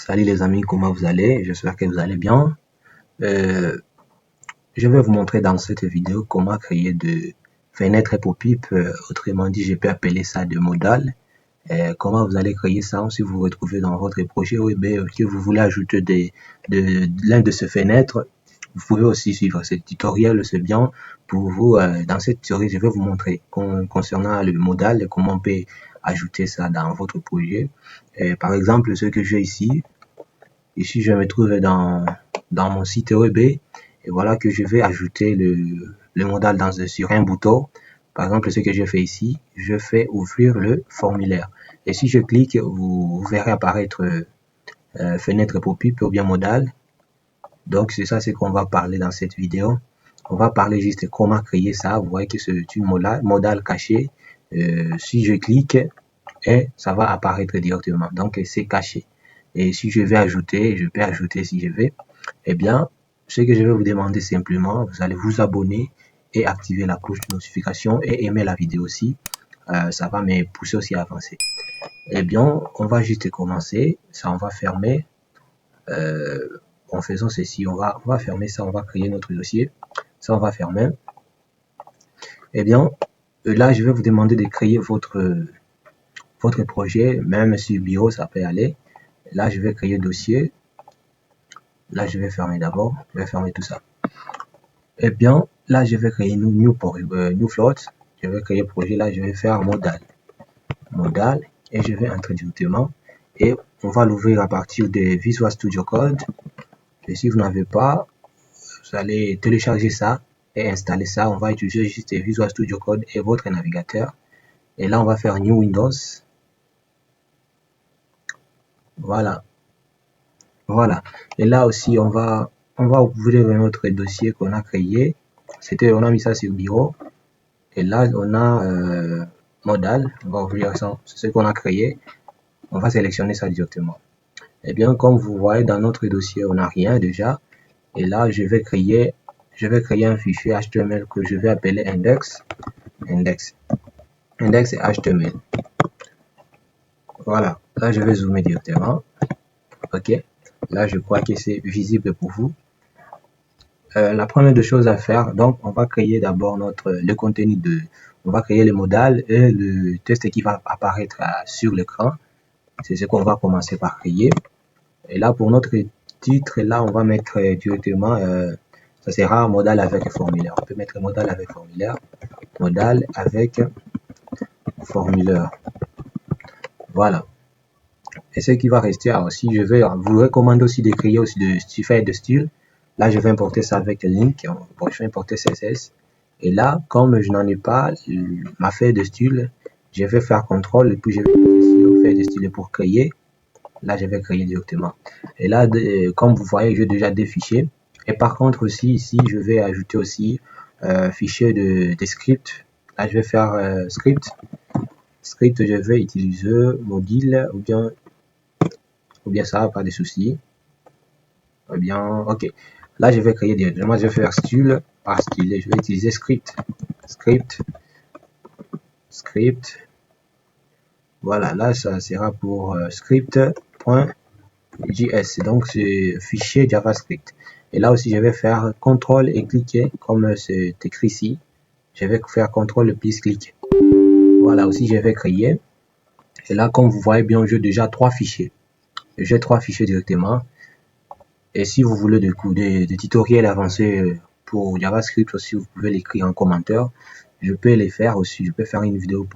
Salut les amis, comment vous allez? J'espère que vous allez bien. Euh, je vais vous montrer dans cette vidéo comment créer de fenêtres pop-up. Autrement dit, je peux appeler ça de modal. Comment vous allez créer ça si vous vous retrouvez dans votre projet web et que vous voulez ajouter l'un de ces fenêtres. Vous pouvez aussi suivre ce tutoriel, c'est bien pour vous. Dans cette tutoriel, je vais vous montrer concernant le modal, comment on peut ajouter ça dans votre projet. Par exemple, ce que j'ai ici. Ici, je me trouve dans mon site web et voilà que je vais ajouter le modal sur un bouton. Par exemple, ce que je fais ici, je fais ouvrir le formulaire. Et si je clique, vous verrez apparaître fenêtre pop-up ou bien modal. Donc, c'est ça ce qu'on va parler dans cette vidéo. On va parler juste comment créer ça. Vous voyez que c'est une modal cachée. Si je clique, et ça va apparaître directement. Donc, c'est caché. Et si je vais ajouter, je peux ajouter si je veux. Eh bien, ce que je vais vous demander simplement, vous allez vous abonner et activer la cloche de notification et aimer la vidéo aussi. Ça va me pousser aussi à avancer. Eh bien, on va juste commencer. Ça, on va fermer. En faisant ceci, on va fermer ça. On va créer notre dossier. Ça, on va fermer. Eh bien, là, je vais vous demander de créer votre projet. Même sur bureau, ça peut aller. Là, je vais créer dossier. Là, je vais fermer d'abord. Je vais fermer tout ça. Eh bien, là, je vais créer new float. Je vais créer projet. Là, je vais faire modal. Modal. Et je vais entrer directement. Et on va l'ouvrir à partir de Visual Studio Code. Et si vous n'avez pas, vous allez télécharger ça et installer ça. On va utiliser juste Visual Studio Code et votre navigateur. Et là, on va faire New Windows. Voilà. Voilà. Et là aussi, on va ouvrir notre dossier qu'on a créé. On a mis ça sur bureau. Et là, on a modal. On va ouvrir ça. C'est ce qu'on a créé. On va sélectionner ça directement. Eh bien, comme vous voyez dans notre dossier, on n'a rien déjà. Et là, je vais créer un fichier HTML que je vais appeler index et HTML. Voilà. Là, je vais zoomer directement. OK. Là, je crois que c'est visible pour vous. La première des choses à faire, donc, on va créer d'abord le contenu on va créer le modal et le texte qui va apparaître sur l'écran. C'est ce qu'on va commencer par créer. Et là, pour notre titre, là, on va mettre directement, ça sera modal avec formulaire. On peut mettre modal avec formulaire. Modal avec formulaire. Voilà. Et ce qui va rester aussi, je vais vous recommander aussi de créer aussi de style. Là, je vais importer ça avec link. Bon, je vais importer CSS. Et là, comme je n'en ai pas ma feuille de style, je vais faire CTRL et puis je vais cliquer sur feuille de style pour créer. Là, je vais créer directement. Et là, comme vous voyez, j'ai déjà des fichiers. Et par contre aussi, ici, je vais ajouter aussi fichier de script. Là, je vais faire script. Script, je vais utiliser module ou bien ça, pas de souci. Ou bien, ok. Là, je vais créer directement, je vais faire style par style et je vais utiliser script. Script. Voilà, là, ça sera pour script.js. Donc, c'est fichier JavaScript. Et là aussi, je vais faire CTRL et cliquer comme c'est écrit ici. Je vais faire CTRL plus cliquer. Voilà, aussi, je vais créer. Et là, comme vous voyez bien, j'ai déjà 3 fichiers. J'ai 3 fichiers directement. Et si vous voulez des tutoriels avancés pour JavaScript aussi, vous pouvez l'écrire en commentaire. Je peux les faire aussi. Je peux faire une vidéo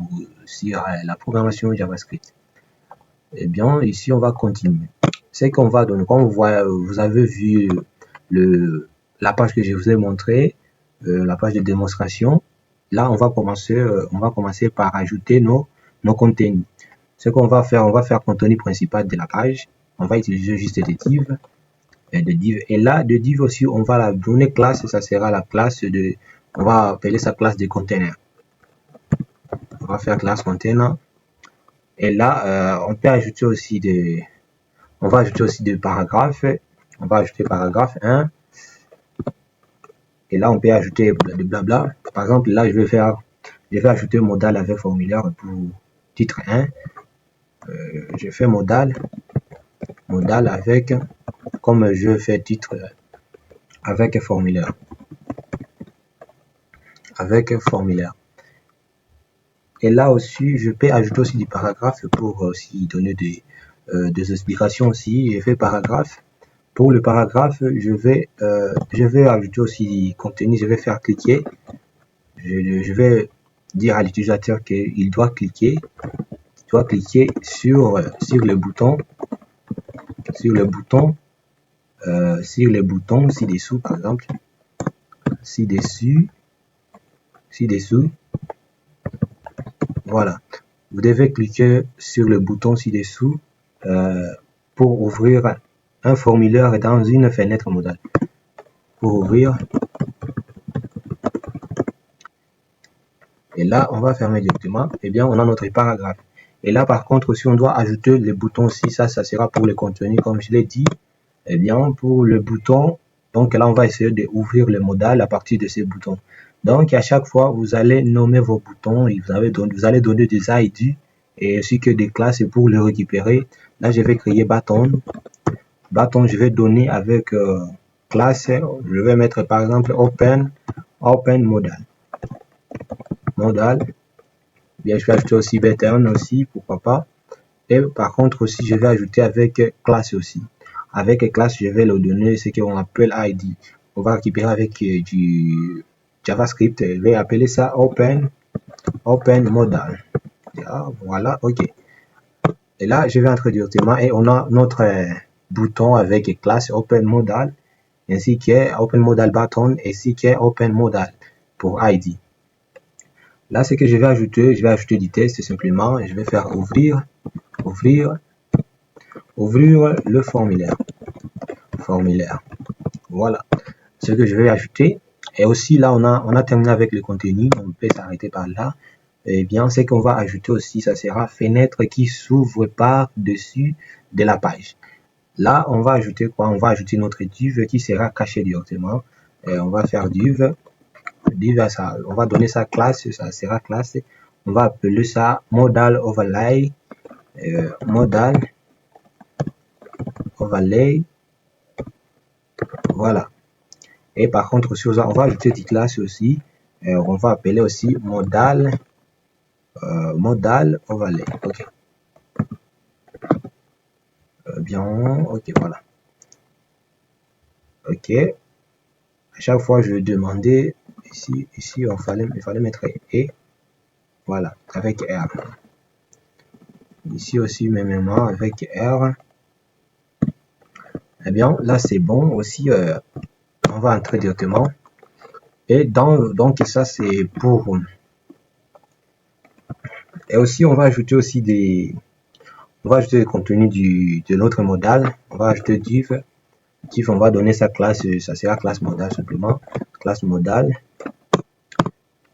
sur la programmation JavaScript. Eh bien, ici, on va continuer. C'est qu'on va donner, comme vous avez vu la page que je vous ai montré, la page de démonstration. Là, on va commencer par ajouter nos contenus. Ce qu'on va faire, on va faire contenu principal de la page. On va utiliser juste des divs. Et là, de div aussi, on va la donner classe, ça sera la classe on va appeler ça classe de container. On va faire classe container. Et là, on peut ajouter aussi on va ajouter aussi des paragraphes. On va ajouter paragraphe 1. Et là, on peut ajouter de blabla. Par exemple, là, je vais ajouter modal avec formulaire pour titre 1. Je fais modal modal avec, comme je fais titre, avec formulaire. Avec formulaire. Et là aussi, je peux ajouter aussi du paragraphe pour aussi donner des explications aussi. J'ai fait paragraphe. Pour le paragraphe, je vais ajouter aussi du contenu. Je vais faire cliquer. Je vais dire à l'utilisateur qu'il doit cliquer. Sur le bouton, sur les boutons ci-dessous, par exemple, ci-dessous, voilà. Vous devez cliquer sur le bouton ci-dessous pour ouvrir un formulaire dans une fenêtre modale. Pour ouvrir. Et là, on va fermer directement. Eh bien, on a notre paragraphe. Et là, par contre, si on doit ajouter les boutons ci, ça sera pour le contenu, comme je l'ai dit. Eh bien, pour le bouton, donc là, on va essayer d'ouvrir le modal à partir de ces boutons. Donc, à chaque fois, vous allez nommer vos boutons et vous allez donner des ID et ainsi que des classes pour le récupérer. Là, je vais créer button. Button, je vais donner avec classe. Je vais mettre par exemple open modal. Bien, je vais ajouter aussi button aussi, pourquoi pas. Et par contre aussi, je vais ajouter avec classe aussi. Avec classe, je vais le donner ce qu'on appelle ID. On va récupérer avec du JavaScript. Je vais appeler ça open modal. Voilà, ok. Et là, je vais entrer directement et on a notre bouton avec classe open modal ainsi que open modal button ainsi que open modal pour ID. Là, ce que je vais ajouter du test simplement. Je vais faire ouvrir le formulaire. Voilà. Ce que je vais ajouter. Et aussi, là, on a terminé avec le contenu. On peut s'arrêter par là. Eh bien, ce qu'on va ajouter aussi, ça sera fenêtre qui s'ouvre par-dessus de la page. Là, on va ajouter quoi? On va ajouter notre div qui sera caché directement. Et on va faire div à ça. On va donner ça classe, ça sera classe. On va appeler ça modal overlay. Voilà. Et par contre, on va ajouter des classes aussi. On va appeler aussi modal overlay. Ok. Bien, ok, voilà. Ok. À chaque fois, je vais demander ici, il fallait mettre et. Voilà, avec R. Ici aussi, même avec R. Eh bien, là, c'est bon. Aussi, on va entrer directement. Et donc, ça, c'est pour... Et aussi, on va ajouter aussi on va ajouter le contenu de notre modal. On va ajouter div. Div, on va donner sa classe. Ça sera classe modal simplement. Classe modal.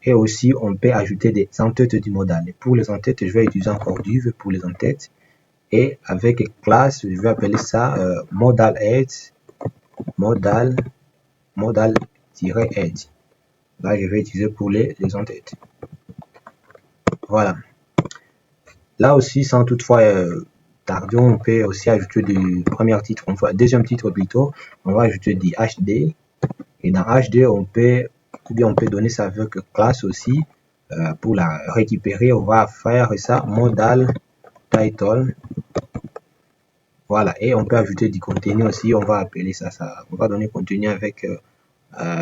Et aussi, on peut ajouter des entêtes du modal. Et pour les entêtes, je vais utiliser encore div pour les entêtes. Et avec classe, je vais appeler ça modal head. Modal-head. Là, je vais utiliser pour les entêtes. Voilà. Là aussi, sans toutefois tarder, on peut aussi ajouter du premier titre, deuxième titre plutôt. On va ajouter du HD. Et dans HD, on peut donner ça avec classe aussi. Pour la récupérer, on va faire ça modal title. Voilà. Et on peut ajouter du contenu aussi. On va appeler ça. On va donner contenu avec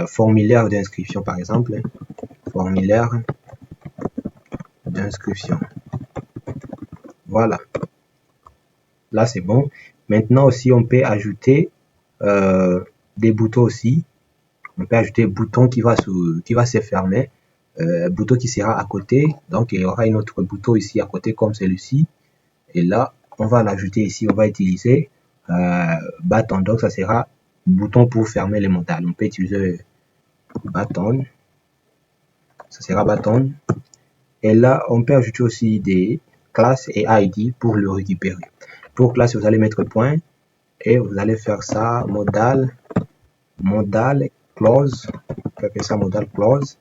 formulaire d'inscription, par exemple. Formulaire d'inscription. Voilà. Là, c'est bon. Maintenant aussi, on peut ajouter des boutons aussi. On peut ajouter un bouton qui va se fermer. Bouton qui sera à côté. Donc, il y aura un autre bouton ici à côté comme celui-ci. Et là, on va l'ajouter ici. On va utiliser button. Donc, ça sera bouton pour fermer les modales. On peut utiliser button. Ça sera button. Et là, on peut ajouter aussi des classes et ID pour le récupérer. Pour classe, vous allez mettre point et vous allez faire ça modal close. On peut appeler ça modal close.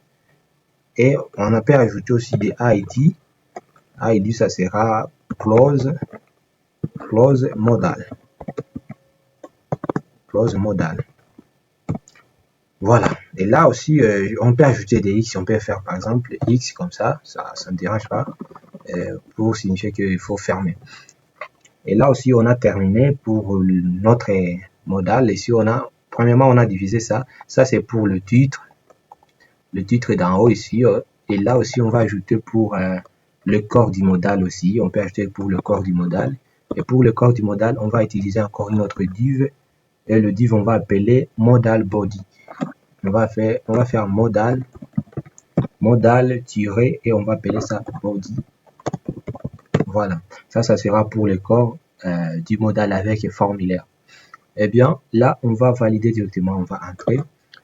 Et on peut ajouter aussi des ID. ID, ça sera close modal. close modal. Voilà. Et là aussi, on peut ajouter des X. On peut faire par exemple X comme ça ne dérange pas, pour signifier qu'il faut fermer. Et là aussi, on a terminé pour notre modal. Ici, premièrement, on a divisé ça. Ça, c'est pour le titre d'en haut ici. Et là aussi, on va ajouter pour le corps du modal aussi. On peut ajouter pour le corps du modal. Et pour le corps du modal, on va utiliser encore une autre div. Et le div, on va appeler modal body. On va faire modal tiré et on va appeler ça body. Voilà. Ça sera pour le corps du modal avec formulaire. Eh bien, là, on va valider directement. On va entrer.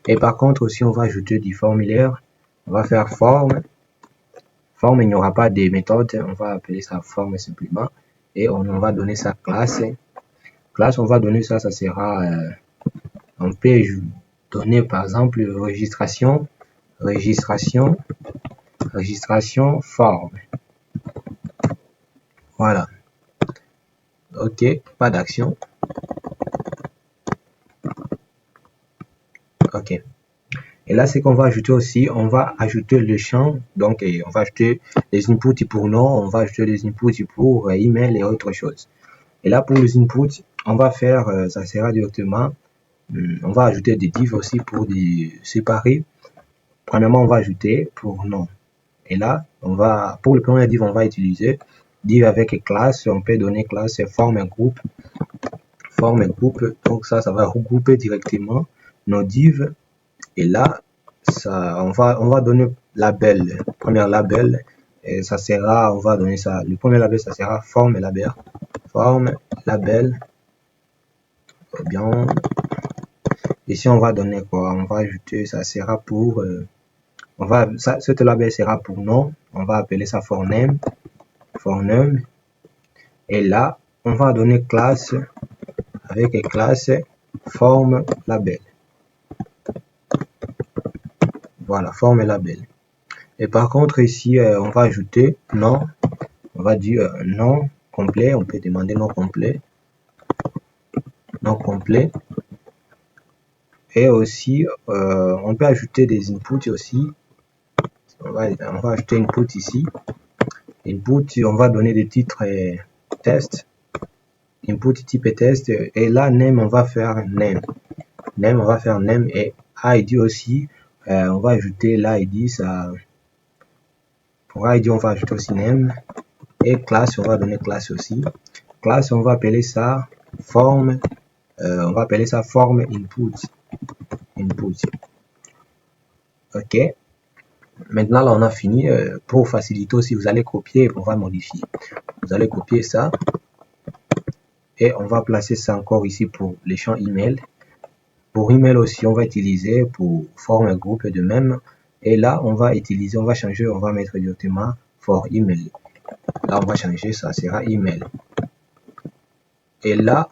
Et par contre, aussi, on va ajouter du formulaire. On va faire forme. Forme, il n'y aura pas de méthode. On va appeler ça forme simplement. Et on va donner ça classe. Classe, on va donner ça sera... on peut donner par exemple registration forme. Voilà. Ok, pas d'action. Ok. Et là, c'est qu'on va ajouter aussi, on va ajouter le champ. Donc, on va ajouter les inputs pour nom, on va ajouter les inputs pour email et autre chose. Et là, pour les inputs, on va faire, ça sera directement, on va ajouter des divs aussi pour les séparer. Premièrement, on va ajouter pour nom. Et là, pour le premier div, on va utiliser div avec classe. On peut donner classe forme groupe. Donc ça va regrouper directement nos divs. Et là, on va donner label, premier label. Et ça sera, on va donner ça. Le premier label, ça sera forme label. Forme label. Bien. Ici, on va donner quoi? On va ajouter, ça sera pour, cette label sera pour nom. On va appeler ça for name. Et là, on va donner classe avec classe forme label. Voilà, forme label. Et par contre, ici, on va ajouter nom. On va dire nom complet. On peut demander nom complet. Nom complet. Et aussi, on peut ajouter des inputs aussi. On va ajouter input ici. Input, on va donner des titres test. Input type test. Et là, name, on va faire name. Name, on va faire name. Et ID aussi, on va ajouter l'ID. Pour ID, on va ajouter aussi name. Et classe, on va donner classe aussi. Classe, on va appeler ça forme. On va appeler ça forme input. Ok. Maintenant, là, on a fini. Pour faciliter aussi, vous allez copier, on va modifier. Vous allez copier ça. Et on va placer ça encore ici pour les champs email. Pour email aussi, on va utiliser pour forme groupe de même. Et là, on va changer, on va mettre directement for email. Là, on va changer, ça sera email. Et là,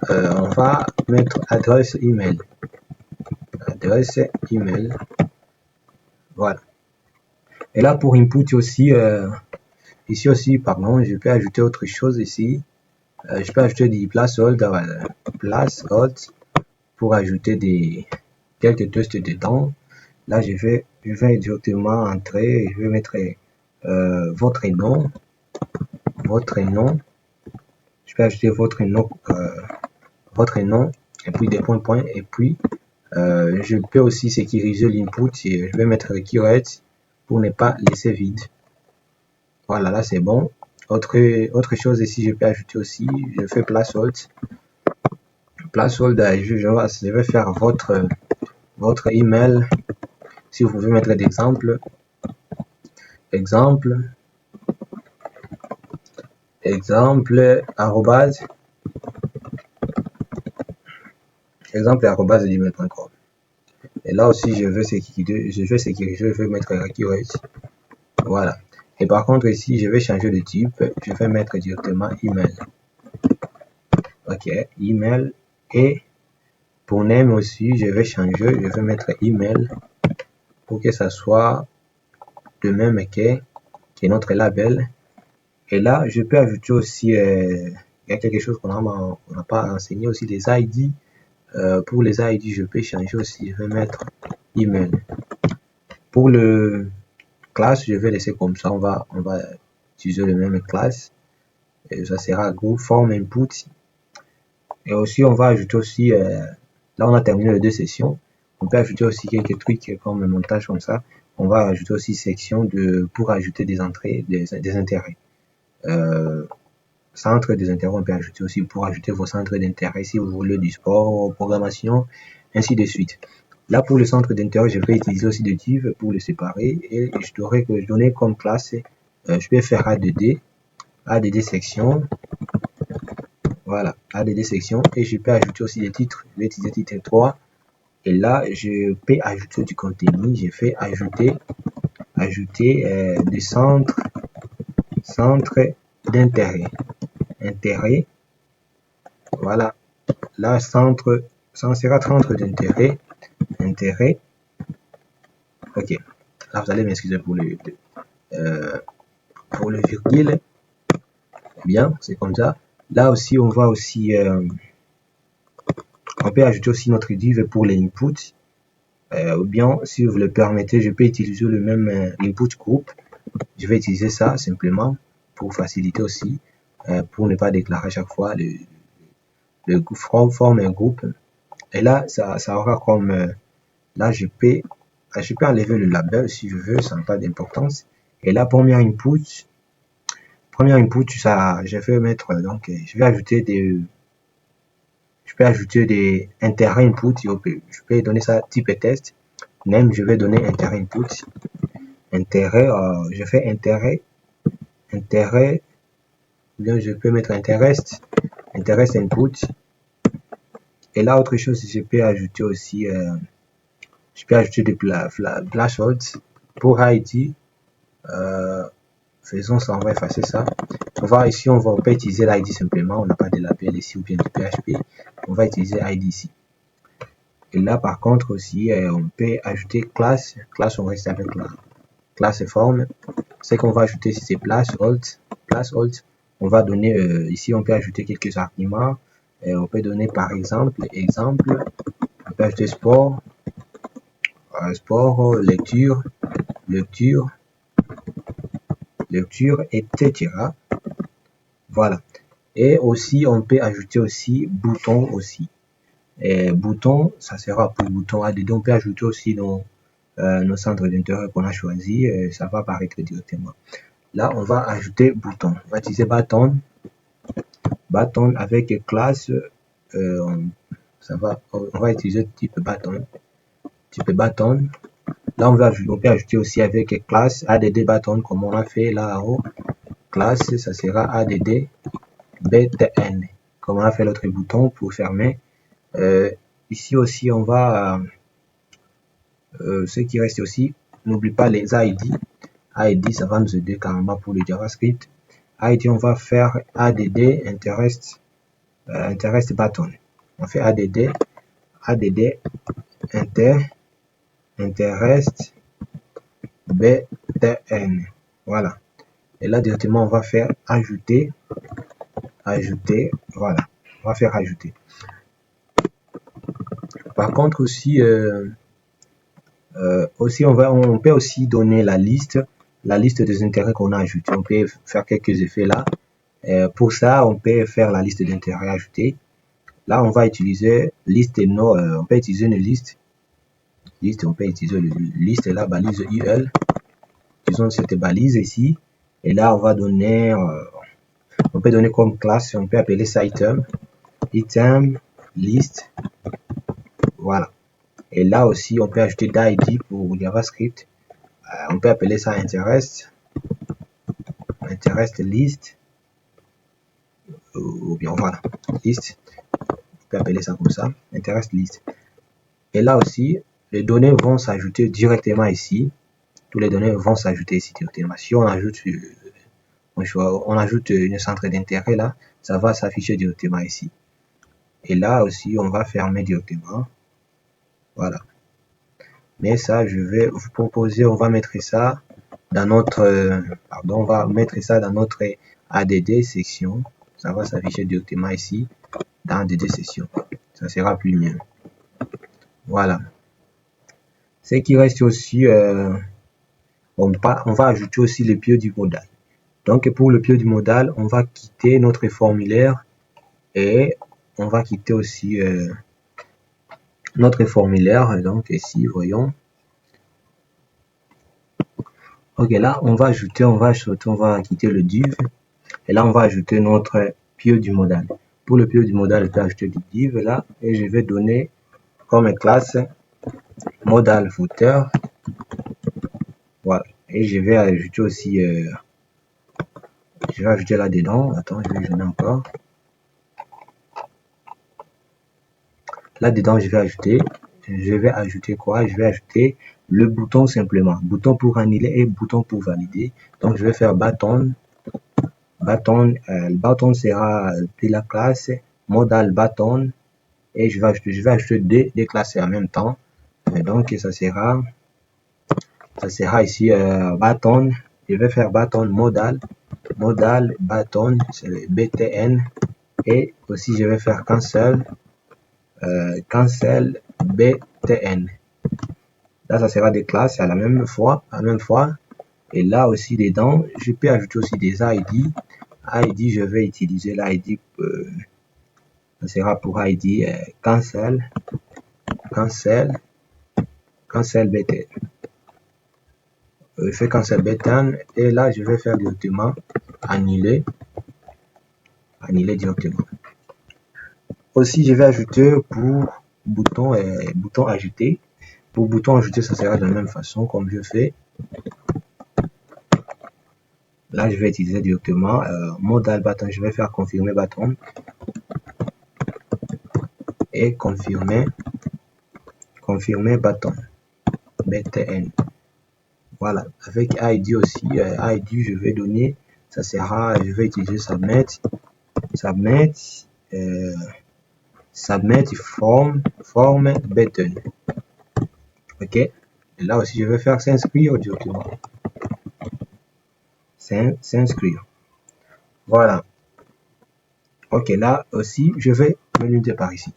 on va mettre adresse email. Adresse email. Voilà. Et là, pour input aussi, ici aussi, pardon, je peux ajouter autre chose ici. Je peux ajouter des placeholder pour ajouter quelques tests dedans. Là, je vais directement entrer, je vais mettre votre nom. Je peux ajouter votre nom, et puis des points, et puis je peux aussi sécuriser l'input, et je vais mettre curate pour ne pas laisser vide. Voilà, là c'est bon. Autre chose ici, je peux ajouter aussi, je fais placeholder. Je vais faire votre email. Si vous pouvez mettre d'exemple. Arrobase gmail.com. Et là aussi, je vais sécuriser, je vais mettre accurate. Voilà. Et par contre, ici, je vais changer de type. Je vais mettre directement email. Ok, email. Et pour name aussi, je vais changer. Je vais mettre email pour que ça soit de même que notre label. Et là, je peux ajouter aussi, il y a quelque chose qu'on n'a pas enseigné aussi, les ID. Pour les ID, je peux changer aussi. Je vais mettre email. Pour le classe, je vais laisser comme ça. On va utiliser le même classe. Et ça sera group form input. Et aussi, on va ajouter aussi, là on a terminé les deux sessions. On peut ajouter aussi quelques trucs comme le montage comme ça. On va ajouter aussi section pour ajouter des entrées, des intérêts. Centre des intérêts, on peut ajouter aussi pour ajouter vos centres d'intérêt si vous voulez du sport, programmation, ainsi de suite. Là, pour le centre d'intérêt, je vais utiliser aussi des divs pour le séparer et je devrais donner comme classe, je vais faire add section, voilà, add section et je peux ajouter aussi des titres. Je vais utiliser titre 3 et là, je peux ajouter du contenu. Je fais ajouter des centres d'intérêt. Intérêt, voilà. Là, centre, ça sera centre d'intérêt. Intérêt. Ok. Là, vous allez m'excuser pour le virgule. Bien, c'est comme ça. Là aussi, on va aussi, on peut ajouter aussi notre div pour les inputs. Ou bien, si vous le permettez, je peux utiliser le même input group. Je vais utiliser ça simplement pour faciliter aussi, pour ne pas déclarer à chaque fois le forme un groupe. Et là, ça aura comme, là, je peux enlever le label si je veux, ça n'a pas d'importance. Et là, premier input, ça, je vais mettre, donc, je vais ajouter des intérêts input. Je peux donner ça type test. Name, je vais donner intérêt input. Intérêt, je fais intérêt, bien, je peux mettre interest input. Et là, autre chose, je peux ajouter aussi, je peux ajouter des placeholders pour ID. Faisons ça, on va effacer ça. On va ici, on peut utiliser l'ID simplement. On n'a pas de label ici ou bien du PHP. On va utiliser ID ici. Et là, par contre, aussi, on peut ajouter classe. Classe, on reste avec la classe forme. Ce qu'on va ajouter ici, c'est placeholder. On va donner, ici, on peut ajouter quelques arguments. On peut donner, par exemple, on peut ajouter sport, lecture, etc. Voilà. Et aussi, on peut ajouter aussi bouton aussi. Et bouton, ça sera pour bouton ADD. On peut ajouter aussi nos centres d'intérêt qu'on a choisi. Ça va apparaître directement. Là, on va ajouter bouton. On va utiliser button avec classe. On va utiliser type button. Là, on peut ajouter aussi avec classe add button comme on a fait là en haut. Classe, ça sera add btn comme on a fait l'autre bouton pour fermer. Ici aussi, on va ce qui reste aussi, n'oublie pas les ID. ID, ça va nous aider carrément pour le JavaScript. ID, on va faire add interest button. On fait add interest btn. Voilà. Et là, directement, on va faire ajouter. Voilà. On va faire ajouter. Par contre, aussi, on peut aussi donner la liste des intérêts qu'on a ajoutés. On peut faire quelques effets là. Pour ça, on peut faire la liste d'intérêts ajoutés. Là, on va utiliser liste et non. On peut utiliser une liste. On peut utiliser liste et la balise UL. Utilisons cette balise ici. Et là, on va donner, on peut donner comme classe, on peut appeler ça item, list. Voilà. Et là aussi, on peut ajouter d'ID pour JavaScript. On peut appeler ça interest list. Ou bien voilà, list. On peut appeler ça comme ça, interest list. Et là aussi, les données vont s'ajouter directement ici. Tous les données vont s'ajouter ici directement. Si on ajoute une centre d'intérêt là, ça va s'afficher directement ici. Et là aussi, on va fermer directement. Voilà. Mais ça, je vais vous proposer, on va mettre ça dans notre, on va mettre ça dans notre ADD section. Ça va s'afficher directement ici dans ADD section. ça sera plus mieux. Voilà. Ce qui reste aussi, on va ajouter aussi le pied du modal. Donc pour le pied du modal, on va quitter notre formulaire et on va quitter aussi notre formulaire. Donc ici, voyons. Ok, là on va ajouter, on va quitter le div et là on va ajouter notre pied du modal. Pour le pied du modal, je peux ajouter du div là et je vais donner comme classe modal footer. Voilà. Et je vais ajouter aussi, je vais ajouter là-dedans. Attends, je vais donner encore. Là-dedans, je vais ajouter quoi? Je vais ajouter le bouton simplement. Bouton pour annuler et bouton pour valider. Donc, je vais faire button. Le button sera de la classe modal button. Et je vais ajouter deux classes en même temps. Et donc, ça sera ici button. Je vais faire button modal button, c'est le btn. Et aussi, je vais faire cancel btn. Là, ça sera des classes à la même fois. Et là aussi, dedans, je peux ajouter aussi des ID. ID, je vais utiliser l'ID. Ça sera pour ID cancel btn. Je fais cancel btn et là, je vais faire directement annuler directement. Aussi, je vais ajouter pour bouton ajouter. Pour bouton ajouter, ça sera de la même façon comme je fais. Là, je vais utiliser directement modal button. Je vais faire confirmer button et confirmer button btn. Voilà. Avec ID aussi, ID, je vais donner, ça sera, je vais utiliser submit form button. Ok. Et là aussi, je vais faire s'inscrire directement. S'inscrire. Voilà. Ok, là aussi, je vais menu de par ici.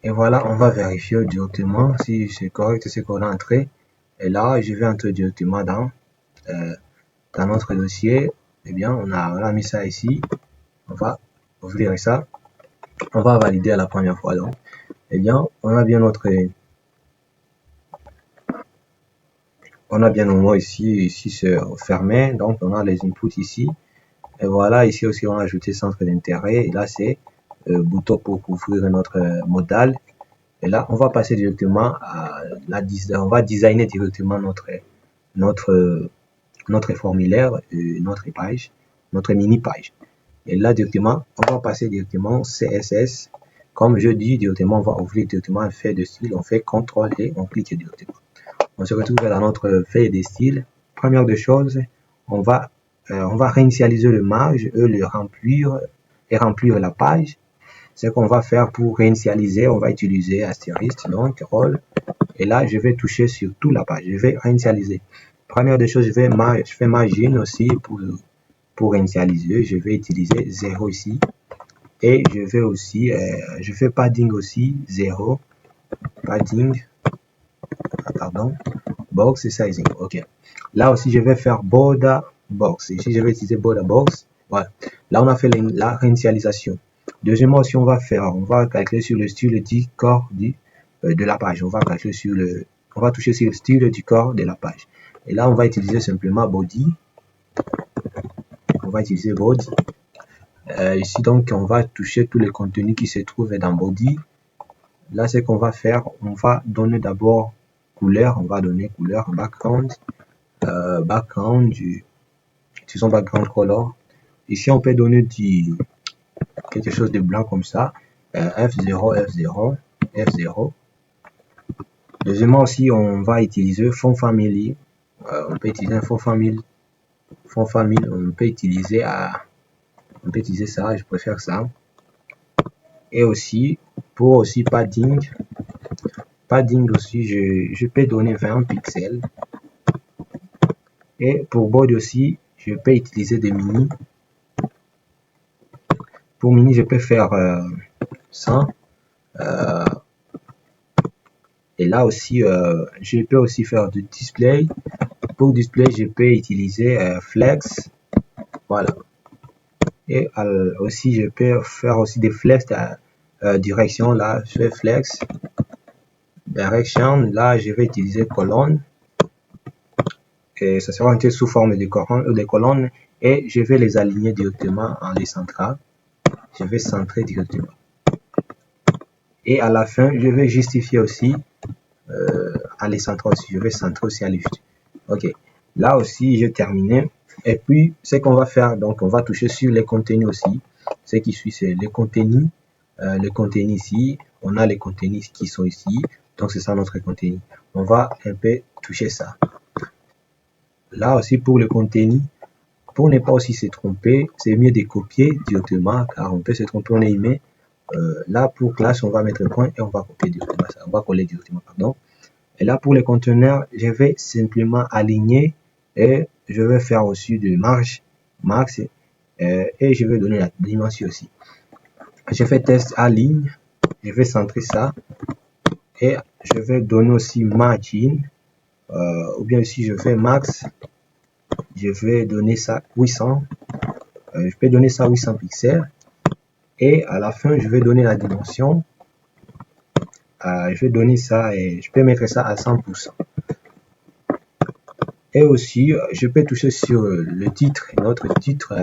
Et voilà, on va vérifier directement si c'est correct ce qu'on a entré. Et là, je vais entrer directement dans notre dossier. Eh bien, on a mis ça ici. On va ouvrir ça. On va valider à la première fois. Donc, eh bien, on a bien notre... On a bien au moins ici c'est fermé. Donc, on a les inputs ici. Et voilà, ici aussi, on a ajouté centre d'intérêt. Et là, c'est bouton pour ouvrir notre modal. Et là, on va passer directement à on va designer directement notre formulaire, notre page, notre mini page. Et là, directement, on va passer directement CSS. Comme je dis directement, on va ouvrir directement un feuille de style. On fait CTRL et on clique directement. On se retrouve dans notre feuille de style. Première des choses, on va réinitialiser le marge et le remplir la page. Ce qu'on va faire pour réinitialiser, on va utiliser astérisque, donc roll. Et là, je vais toucher sur toute la page. Je vais réinitialiser. Première des choses, je fais margin aussi pour réinitialiser. Je vais utiliser 0 ici. Et je vais aussi, je fais padding aussi, 0. Padding, pardon, box et sizing. Ok. Là aussi, je vais faire border box. Ici, je vais utiliser border box. Voilà. Là, on a fait la réinitialisation. Deuxièmement aussi, on va calculer sur le style du corps de la page. On va toucher sur le style du corps de la page. Et là, on va utiliser simplement body. On va utiliser body. Ici, donc, on va toucher tous les contenus qui se trouvent dans body. Là, ce qu'on va faire, on va donner d'abord couleur. On va donner couleur, background, son background color. Ici, on peut donner quelque chose de blanc comme ça. F0. Deuxièmement aussi, on va utiliser font family. On peut utiliser un font family. On peut utiliser ça. Je préfère ça. Et aussi pour padding aussi, je peux donner 20 pixels. Et pour body aussi, je peux utiliser des mini. Pour mini, je peux faire 100. Et là aussi, je peux aussi faire du display. Pour display, je peux utiliser flex. Voilà. Et aussi, je peux faire aussi des flex direction. Là, je fais flex direction. Là, je vais utiliser colonne. Et ça sera sous forme de colonnes. Et je vais les aligner directement en les centrant. Je vais centrer directement. Et à la fin, je vais justifier aussi à les centrer aussi. Je vais centrer aussi à lift. Ok. Là aussi, j'ai terminé. Et puis, ce qu'on va faire, donc, on va toucher sur les contenus aussi. Ce qui suit, c'est les contenus. Les contenus ici. On a les contenus qui sont ici. Donc, c'est ça notre contenu. On va un peu toucher ça. Là aussi, pour le contenu, pour ne pas aussi se tromper, c'est mieux de copier directement, car on peut se tromper, on est aimé. Là, pour classe, on va mettre un point et on va copier directement ça. On va coller directement, pardon. Et là, pour les conteneurs, je vais simplement aligner et je vais faire aussi de marge, max, et je vais donner la dimension aussi. Je fais test align, je vais centrer ça et je vais donner aussi margin, ou bien si je fais max, je vais donner ça 800, je peux donner ça 800 pixels et à la fin, je vais donner la dimension. Je vais donner ça et je peux mettre ça à 100%. Et aussi, je peux toucher sur le titre, notre titre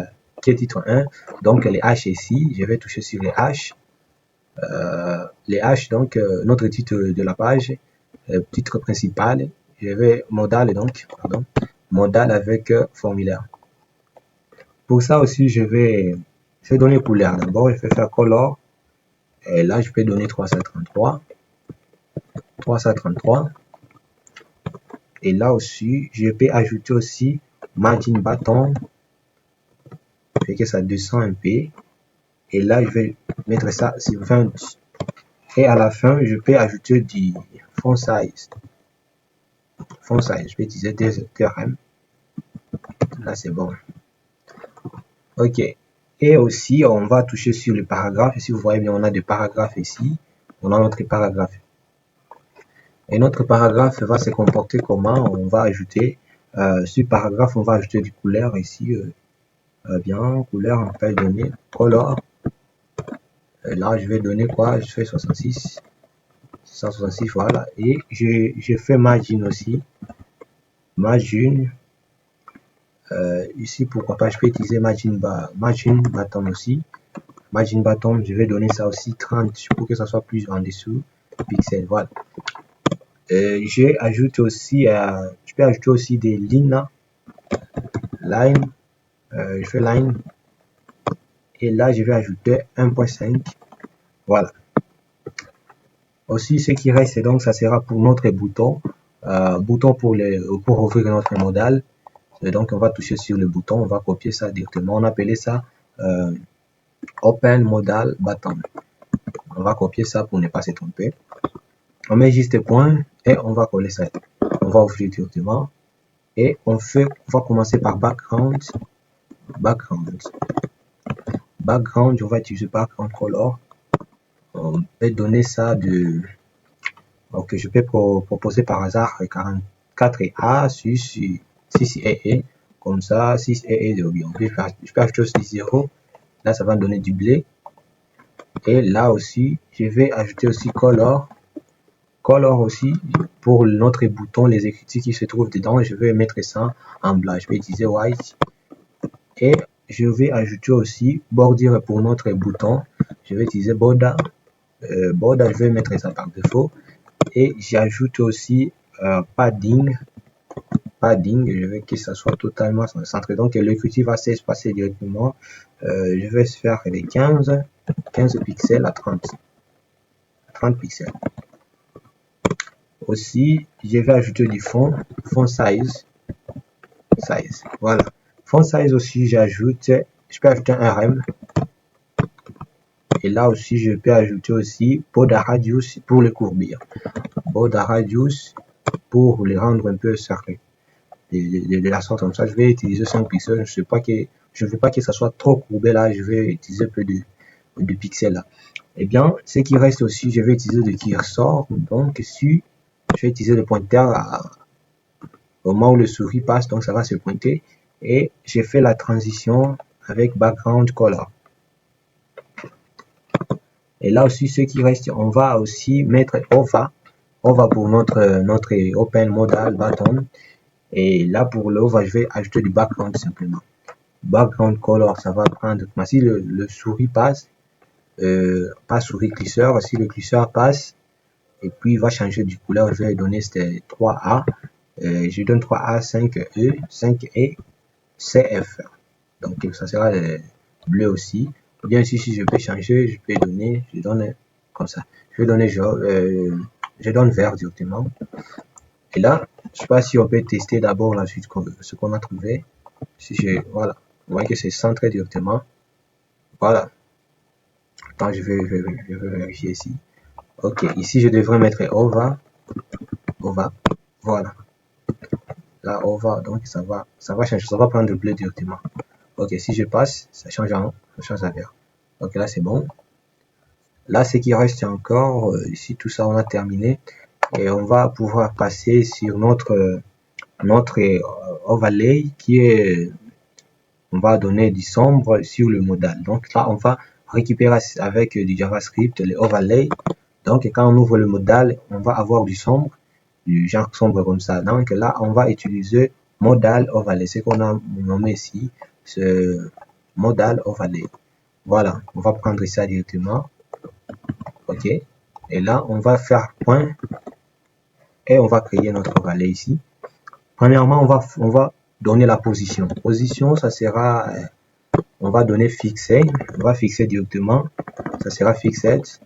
qui est titre 1, donc les H ici, je vais toucher sur les H. Donc notre titre de la page, titre principal, je vais modal donc, pardon, modal avec formulaire. Pour ça aussi, je vais donner couleur. D'abord, je vais faire color, et là, je peux donner 333. Et là aussi, je peux ajouter aussi margin button, fait que ça descend un peu. Et là, je vais mettre ça sur 20. Et à la fin, je peux ajouter du font size. Font size, je vais utiliser DRM. Là, c'est bon. Ok. Et aussi, on va toucher sur le paragraphe. Si vous voyez bien, on a des paragraphes ici. On a notre paragraphe. Et notre paragraphe va se comporter comment? On va ajouter, sur paragraphe, on va ajouter du couleur ici. Bien, couleur, on peut donner color. Et là, je vais donner quoi? Je fais 66. 166, voilà. Et je fais margin aussi. Margin. Ici, pourquoi pas, je peux utiliser margin button aussi. Margin button, je vais donner ça aussi 30 pour que ça soit plus en dessous. Pixels, voilà. J'ai ajouté aussi, je peux ajouter aussi des lignes. Line. Je fais line. Et là, je vais ajouter 1.5. Voilà. Aussi, ce qui reste, donc, ça sera pour notre bouton. Bouton pour ouvrir notre modal. Et donc, on va toucher sur le bouton. On va copier ça directement. On appelait ça Open Modal Button. On va copier ça pour ne pas se tromper. On met juste point et on va coller ça. On va ouvrir directement. Et on va commencer par background. Background, on va utiliser background color. On peut donner ça de. Ok, je peux proposer par hasard 44 et A, 6 et comme ça, 6 et 0. Je peux ajouter aussi 0. Là, ça va donner du blé. Et là aussi, je vais ajouter aussi color. Color aussi, pour notre bouton, les écritures qui se trouvent dedans, je vais mettre ça en blanc. Je vais utiliser white. Et je vais ajouter aussi bordure pour notre bouton. Je vais utiliser border. Border, je vais mettre ça par défaut. Et j'ajoute aussi padding. Je veux que ça soit totalement centré. Donc l'écriture va s'espacer directement. Je vais faire les 15 pixels à 30 pixels. Aussi, je vais ajouter du fond size. Voilà. Font size aussi, je peux ajouter un RM. Et là aussi, je peux ajouter aussi border radius pour le courbir. Border radius pour les rendre un peu serrés. De la sorte comme ça, je vais utiliser 5 pixels. Je ne veux pas que ça soit trop courbé là. Je vais utiliser peu de. de pixels là. Et bien, ce qui reste aussi, je vais utiliser le cursor. Donc, si je vais utiliser le pointeur au moment où le souris passe, donc ça va se pointer. Et j'ai fait la transition avec background color. Et là aussi, ce qui reste, on va aussi mettre OVA pour notre Open Modal Button. Et là, pour le OVA, je vais ajouter du background simplement. Background color, ça va prendre, si le souris passe, pas souris glisseur, si le glisseur passe, et puis il va changer de couleur, je vais donner 3A, je donne 3A, 5E, 5E, CF. Donc ça sera bleu aussi. Ou bien ici, si je peux changer, je peux donner, je donne comme ça. Je vais donner je donne vert directement. Et là, je sais pas si on peut tester d'abord la suite ce qu'on a trouvé. Si voilà, vous voyez que c'est centré directement. Voilà. Attends, je vais vérifier ici. Ok, ici je devrais mettre OVA. Voilà. Là, OVA, donc ça va changer, ça va prendre le bleu directement. Ok, si je passe, ça change à vert. Ok, là c'est bon. Là, ce qui reste encore, ici tout ça on a terminé. Et on va pouvoir passer sur notre overlay qui est, on va donner du sombre sur le modal. Donc là, on va récupérer avec du JavaScript les overlays. Donc quand on ouvre le modal, on va avoir du sombre, du genre sombre comme ça. Donc là, on va utiliser modal overlay, ce qu'on a nommé ici, ce modal overlay. Voilà, on va prendre ça directement. Ok, et là, on va faire point et on va créer notre overlay ici. Premièrement, on va donner la position. Position, ça sera, on va donner fixé, on va fixer directement, ça sera fixed.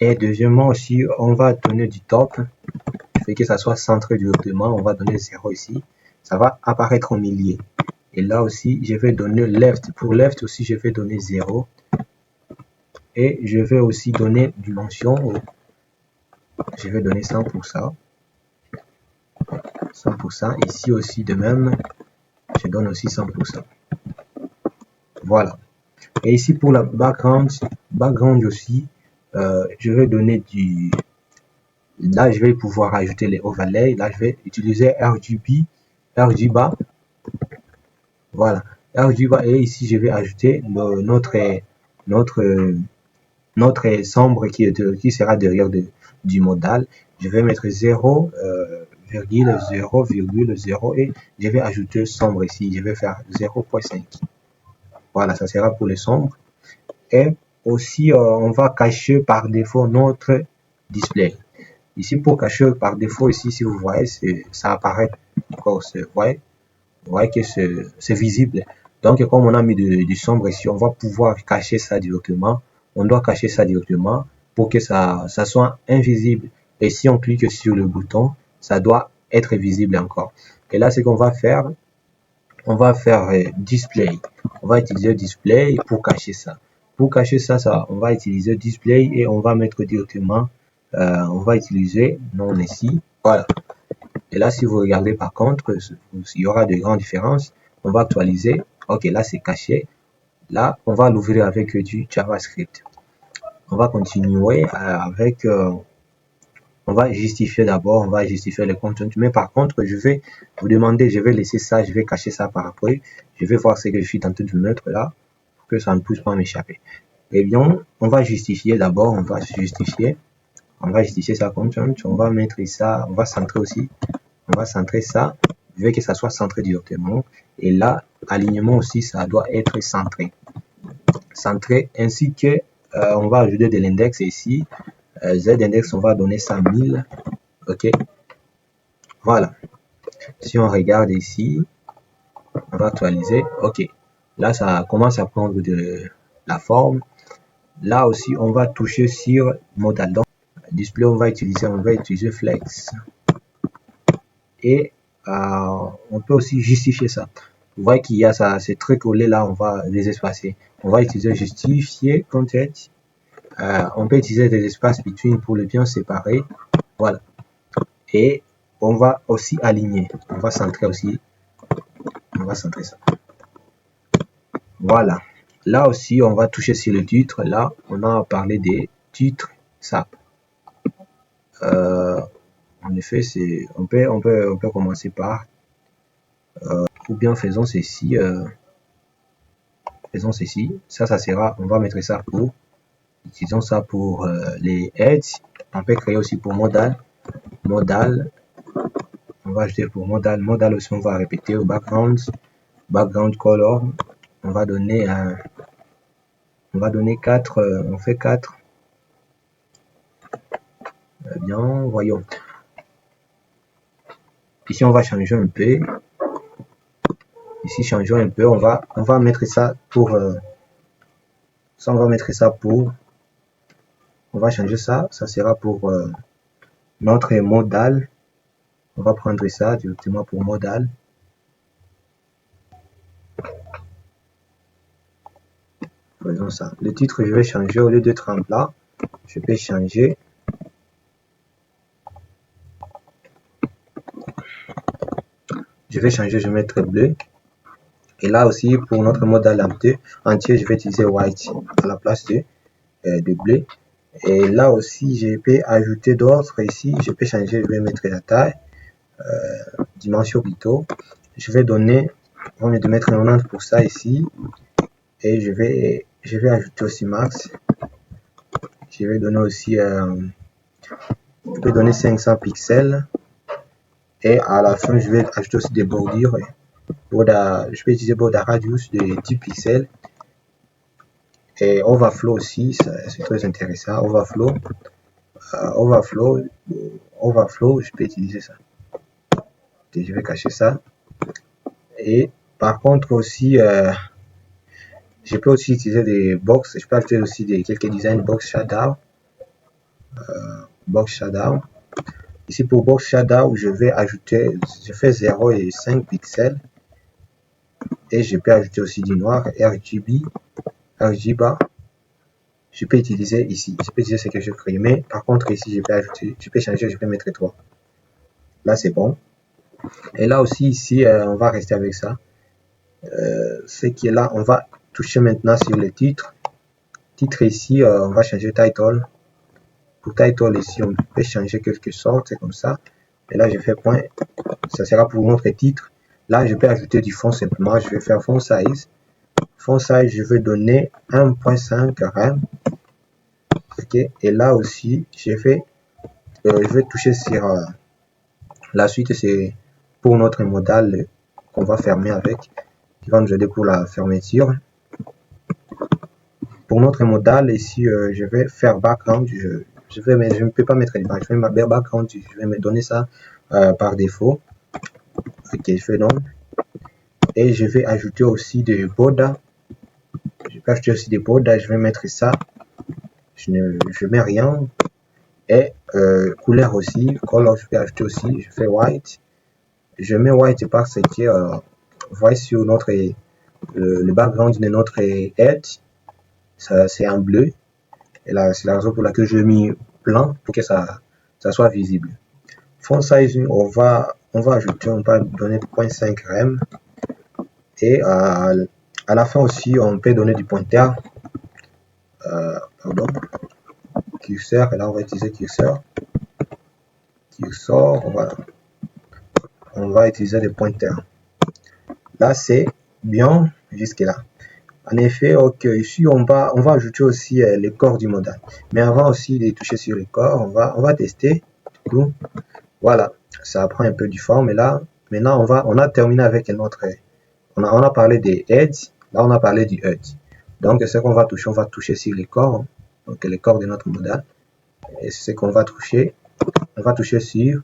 Et deuxièmement aussi, on va donner du top, fait que ça soit centré directement, on va donner 0 ici, ça va apparaître au milieu. Et là aussi, je vais donner left. Pour left aussi, je vais donner 0. Et je vais aussi donner dimension, je vais donner 100%. 100%. Ici aussi de même, je donne aussi 100%. Voilà. Et ici pour la background aussi, je vais donner du... Là, je vais pouvoir ajouter les overlays. Là, je vais utiliser RGB. Voilà. RGB. Et ici, je vais ajouter notre sombre qui sera derrière du modal. Je vais mettre 0,0,0 et je vais ajouter sombre ici. Je vais faire 0,5. Voilà, ça sera pour les sombres. Et aussi, on va cacher par défaut notre display. Ici, pour cacher par défaut, ici, si vous voyez, ça apparaît encore. Vous voyez que c'est visible. Donc, comme on a mis du sombre ici, on va pouvoir cacher ça directement. On doit cacher ça directement pour que ça soit invisible. Et si on clique sur le bouton, ça doit être visible encore. Et là, ce qu'on va faire, on va faire display. On va utiliser display pour cacher ça. Pour cacher ça, on va utiliser display et on va mettre directement, on va utiliser non ici. Voilà. Et là, si vous regardez par contre, il y aura de grandes différences. On va actualiser. Ok, là c'est caché. Là, on va l'ouvrir avec du JavaScript. On va continuer avec, on va justifier d'abord, on va justifier le contenu. Mais par contre, je vais vous demander, je vais laisser ça, je vais cacher ça par après. Je vais voir ce que je suis tenté de mettre là, pour que ça ne puisse pas m'échapper. Eh bien, on va justifier d'abord, on va justifier ça content, on va mettre ça, on va centrer aussi, on va centrer ça, je veux que ça soit centré directement. Et là, alignement aussi, ça doit être centré. Centré, ainsi que, on va ajouter de l'index ici. Z-index, on va donner ça 1000. Ok. Voilà. Si on regarde ici, on va actualiser. Ok. Là, ça commence à prendre de la forme. Là aussi, on va toucher sur modal. Donc, display, on va utiliser flex. Et on peut aussi justifier ça. Vous voyez qu'il y a ça, ces trucs collés là, on va les espacer. On va utiliser justifier content. On peut utiliser des espaces between pour le bien séparer. Voilà. Et on va aussi aligner. On va centrer aussi. On va centrer ça. Voilà. Là aussi, on va toucher sur le titre. Là, on a parlé des titres SAP. En effet, on peut commencer par, ou bien faisons ceci, ça sera, on va mettre ça pour, utilisons ça pour les heads. On peut créer aussi pour modal, on va ajouter pour modal aussi, on va répéter au background color, on va donner 4, on fait 4. Bien, voyons. Ici, on va changer un peu. Ici, changeons un peu. On va mettre ça pour, ça, on va mettre ça pour, on va changer ça. Ça sera pour notre modal. On va prendre ça directement pour modal. Faisons ça. Le titre, je vais changer au lieu de 30 là. Je peux changer. Je vais changer, je vais mettre bleu. Et là aussi, pour notre modal entier, je vais utiliser white à la place de bleu. Et là aussi, je peux ajouter d'autres ici. Je peux changer, je vais mettre la taille, dimension plutôt. Je vais donner, on va mettre 90 pour ça ici. Et je vais ajouter aussi max. Je vais donner aussi, je peux donner 500 pixels. Et à la fin, je vais ajouter aussi des bordures. Je peux utiliser border radius de 10 pixels. Et overflow aussi, c'est très intéressant. Overflow, je peux utiliser ça. Okay, je vais cacher ça. Et par contre aussi, je peux aussi utiliser des box. Je peux ajouter aussi quelques designs box shadow. Ici pour box shadow, je vais ajouter, je fais 0 et 5 pixels. Et je peux ajouter aussi du noir, RGB. Je peux utiliser ici. Je peux utiliser ce que je crée. Mais par contre, ici, je peux ajouter, je peux changer, je peux mettre 3. Là, c'est bon. Et là aussi, ici, on va rester avec ça. Ce qui est là, on va toucher maintenant sur le titre. Titre ici, on va changer title. Pour title ici, on peut changer quelque sorte, c'est comme ça. Et là, je fais point. Ça sera pour notre titre. Là, je peux ajouter du fond simplement. Je vais faire font size. Font size, je vais donner 1.5 rem. Ok. Et là aussi, je vais toucher sur la suite. C'est pour notre modal qu'on va fermer avec, qui va nous aider pour la fermeture. Pour notre modal ici, je vais faire background. Je ne peux pas mettre l'image. Je vais mettre background. Je vais me donner ça par défaut. Ok, je fais donc. Et je vais ajouter aussi des border. Je vais ajouter aussi des border. Je vais mettre ça. Je mets rien. Et couleur aussi. Color, je vais ajouter aussi. Je fais white. Je mets white parce que voici sur notre le background de notre head. C'est en bleu. Et là, c'est la raison pour laquelle je mets blanc pour que ça soit visible. Font size, on va ajouter, on va donner 0.5 rem. Et à la fin aussi, on peut donner du pointeur. Pardon. Curseur, et là on va utiliser curseur. On va utiliser des pointeurs. Là, c'est bien jusque là. En effet, ok, ici on va ajouter aussi les corps du modal. Mais avant aussi de toucher sur les corps, on va tester. Voilà, ça prend un peu du forme. Et là, maintenant on a terminé avec notre. On a parlé des heads. Là, on a parlé du head. Donc, ce qu'on va toucher sur les corps. Donc, les corps de notre modal. Et c'est ce qu'on va toucher. On va toucher sur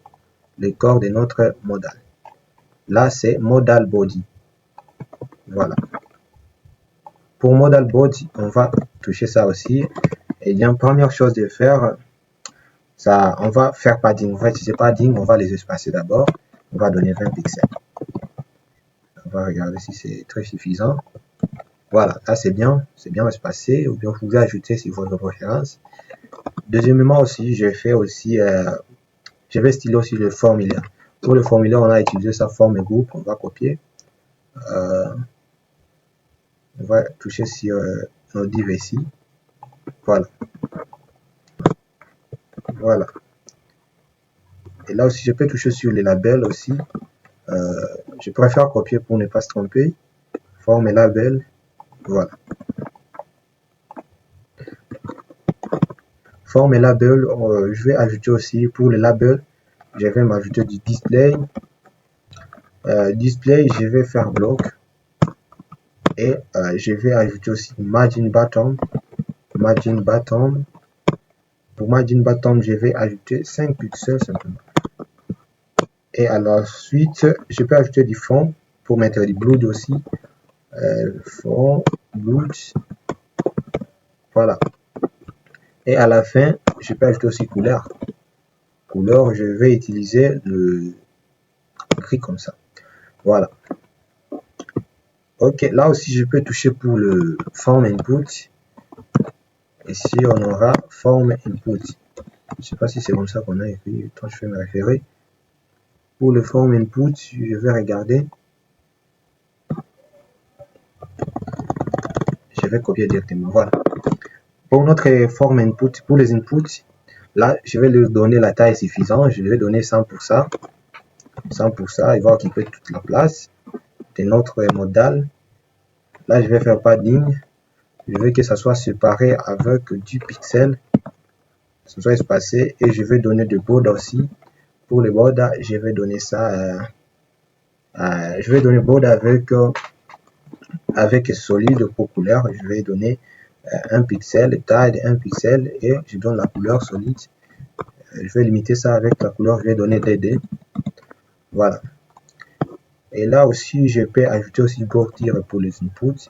les corps de notre modal. Là, c'est modal body. Voilà. Pour modal body, on va toucher ça aussi. Et bien, première chose de faire, ça, on va faire padding. On va utiliser padding, on va les espacer d'abord. On va donner 20 pixels. On va regarder si c'est très suffisant. Voilà, là c'est bien espacé. Ou bien vous pouvez ajouter si votre préférence. Deuxièmement aussi, je vais styler aussi le formulaire. Pour le formulaire, on a utilisé sa forme et groupe. On va copier. On va toucher sur nos div ici. Voilà. Voilà. Et là aussi, je peux toucher sur les labels aussi. Je préfère copier pour ne pas se tromper. Forme et label. Voilà. Forme et label, je vais ajouter aussi pour le label, je vais m'ajouter du display. Display, je vais faire bloc. Et je vais ajouter aussi margin button. Margin button. Pour margin button, je vais ajouter 5 pixels simplement. Et à la suite, je peux ajouter du fond pour mettre du blood aussi. Fond, blood. Voilà. Et à la fin, je peux ajouter aussi couleur. Couleur, je vais utiliser le gris comme ça. Voilà. Ok, là aussi, je peux toucher pour le form input. Ici, on aura form input. Je sais pas si c'est comme ça qu'on a écrit. Quand je vais me référer. Pour le form input, je vais regarder. Je vais copier directement. Voilà. Pour notre form input, pour les inputs, là, je vais leur donner la taille suffisante. Je vais donner 100%. 100%, il va occuper toute la place de notre modal. Là, je vais faire padding. Je veux que ça soit séparé avec du pixel. Que ce soit espacé. Et je vais donner de border aussi. Pour le border, je vais donner ça. Je vais donner border avec solide pour couleur. Je vais donner 1 pixel, taille de 1 pixel. Et je donne la couleur solide. Je vais limiter ça avec la couleur. Je vais donner DD. Voilà. Et là aussi, je peux ajouter aussi bordir pour les inputs.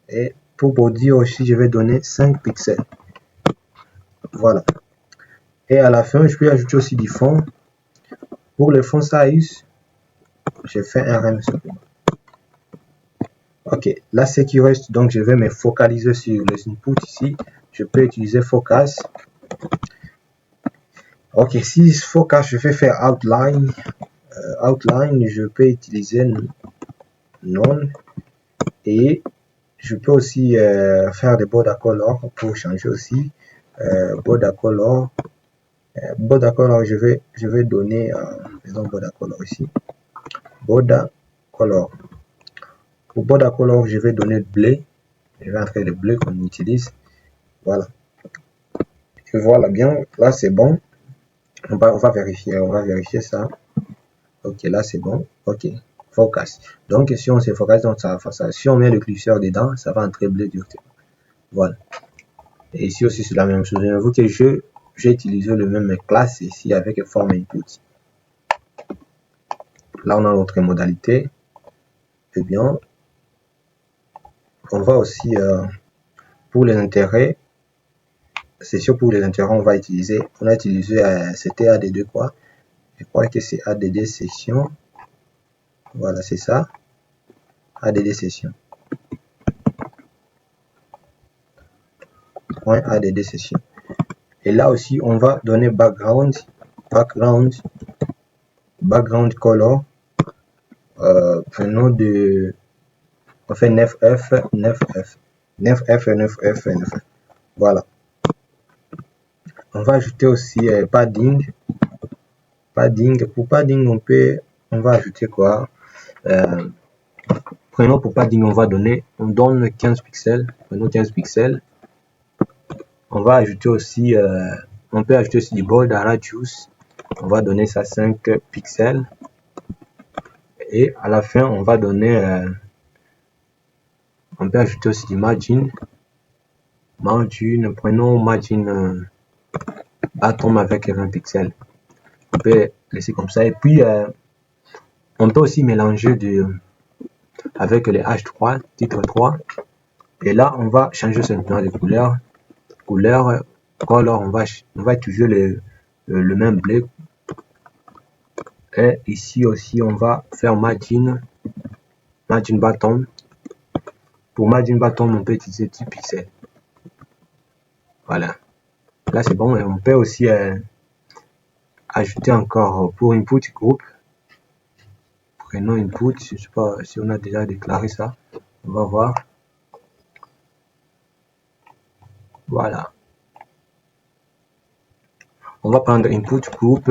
Et pour bordir aussi, je vais donner 5 pixels. Voilà. Et à la fin, je peux ajouter aussi du fond. Pour le fond size, je fais un rem simplement. Ok, là ce qui reste, donc je vais me focaliser sur les inputs ici. Je peux utiliser focus. Ok, si focus, je vais faire outline. Outline, je peux utiliser non. Et je peux aussi faire des border color pour changer aussi. Border color. Border color, je vais donner, faisons border color ici. Border color. Pour border color, je vais donner bleu. Je vais entrer le bleu qu'on utilise. Voilà. Et voilà bien. Là, c'est bon. On va vérifier ça. Ok, là, c'est bon. Ok. Focus. Donc, si on se focalise dans ça, si on met le curseur dedans, ça va entrer bleu directement. Voilà. Et ici aussi, c'est la même chose. Vous que j'ai utilisé le même classe ici avec form input. Là, on a notre modalité. Eh bien, on va aussi, pour les intérêts, c'est sûr pour les intérêts, on a utilisé, c'était ADD quoi. Je crois que c'est ADD session. Voilà, c'est ça. ADD session. Point ADD session. Et là aussi, on va donner background color. Prenons de, on fait 9F, 9F, 9F, 9F, 9F. Voilà. On va ajouter aussi padding. Padding. Pour padding, on va ajouter quoi? Prenons pour padding, on donne 15 pixels. Prenons 15 pixels. On va ajouter aussi, on peut ajouter aussi du border radius. On va donner ça 5 pixels. Et à la fin, on va donner, on peut ajouter aussi du margin. Prenons margin atom avec 20 pixels. On peut laisser comme ça. Et puis, on peut aussi mélanger avec les H3, titre 3. Et là, on va changer simplement de couleur. Couleur, color, on va utiliser le même bleu. Et ici aussi, on va faire margin button. Pour margin button, on peut utiliser 10 pixels. Voilà. Là, c'est bon. Et on peut aussi ajouter encore pour input group. Prenons input. Je ne sais pas si on a déjà déclaré ça. On va voir. Voilà. On va prendre input group,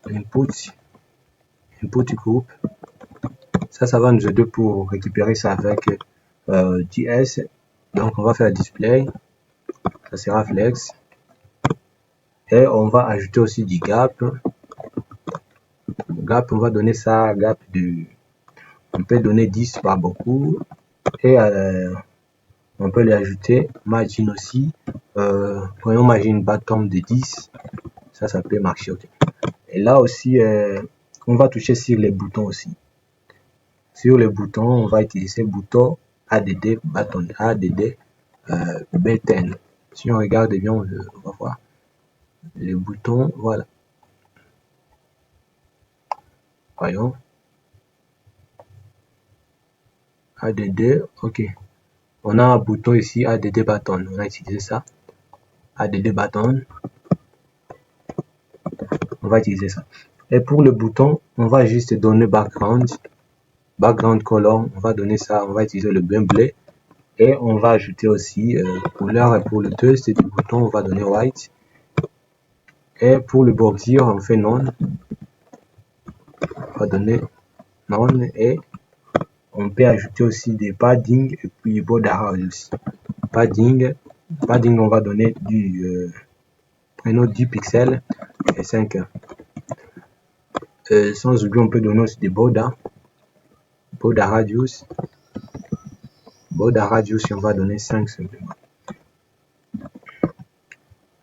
input group. Ça va nous aider pour récupérer ça avec JS. Donc on va faire display, ça sera flex. Et on va ajouter aussi du gap. Gap, on va donner ça gap de, on peut donner 10 par beaucoup. Et on peut lui ajouter margin aussi. Prenons margin bottom de 10. Ça peut marcher. Okay. Et là aussi, on va toucher sur les boutons aussi. Sur les boutons, on va utiliser le bouton ADD button, ADD button. Si on regarde bien, on va voir les boutons. Voilà. Voyons. ADD, ok. On a un bouton ici, ADD button. On a utilisé ça. ADD button. On va utiliser ça. Et pour le bouton, on va juste donner background color. On va donner ça. On va utiliser le bain bleu. Et on va ajouter aussi couleur. Et pour le text du bouton, on va donner white. Et pour le bordure, on fait non. On va donner non. Et on peut ajouter aussi des padding et puis border aussi. Padding, on va donner du prénom 10 pixels et 5. Sans oublier, on peut donner aussi des border radius. Border radius, on va donner 5 simplement.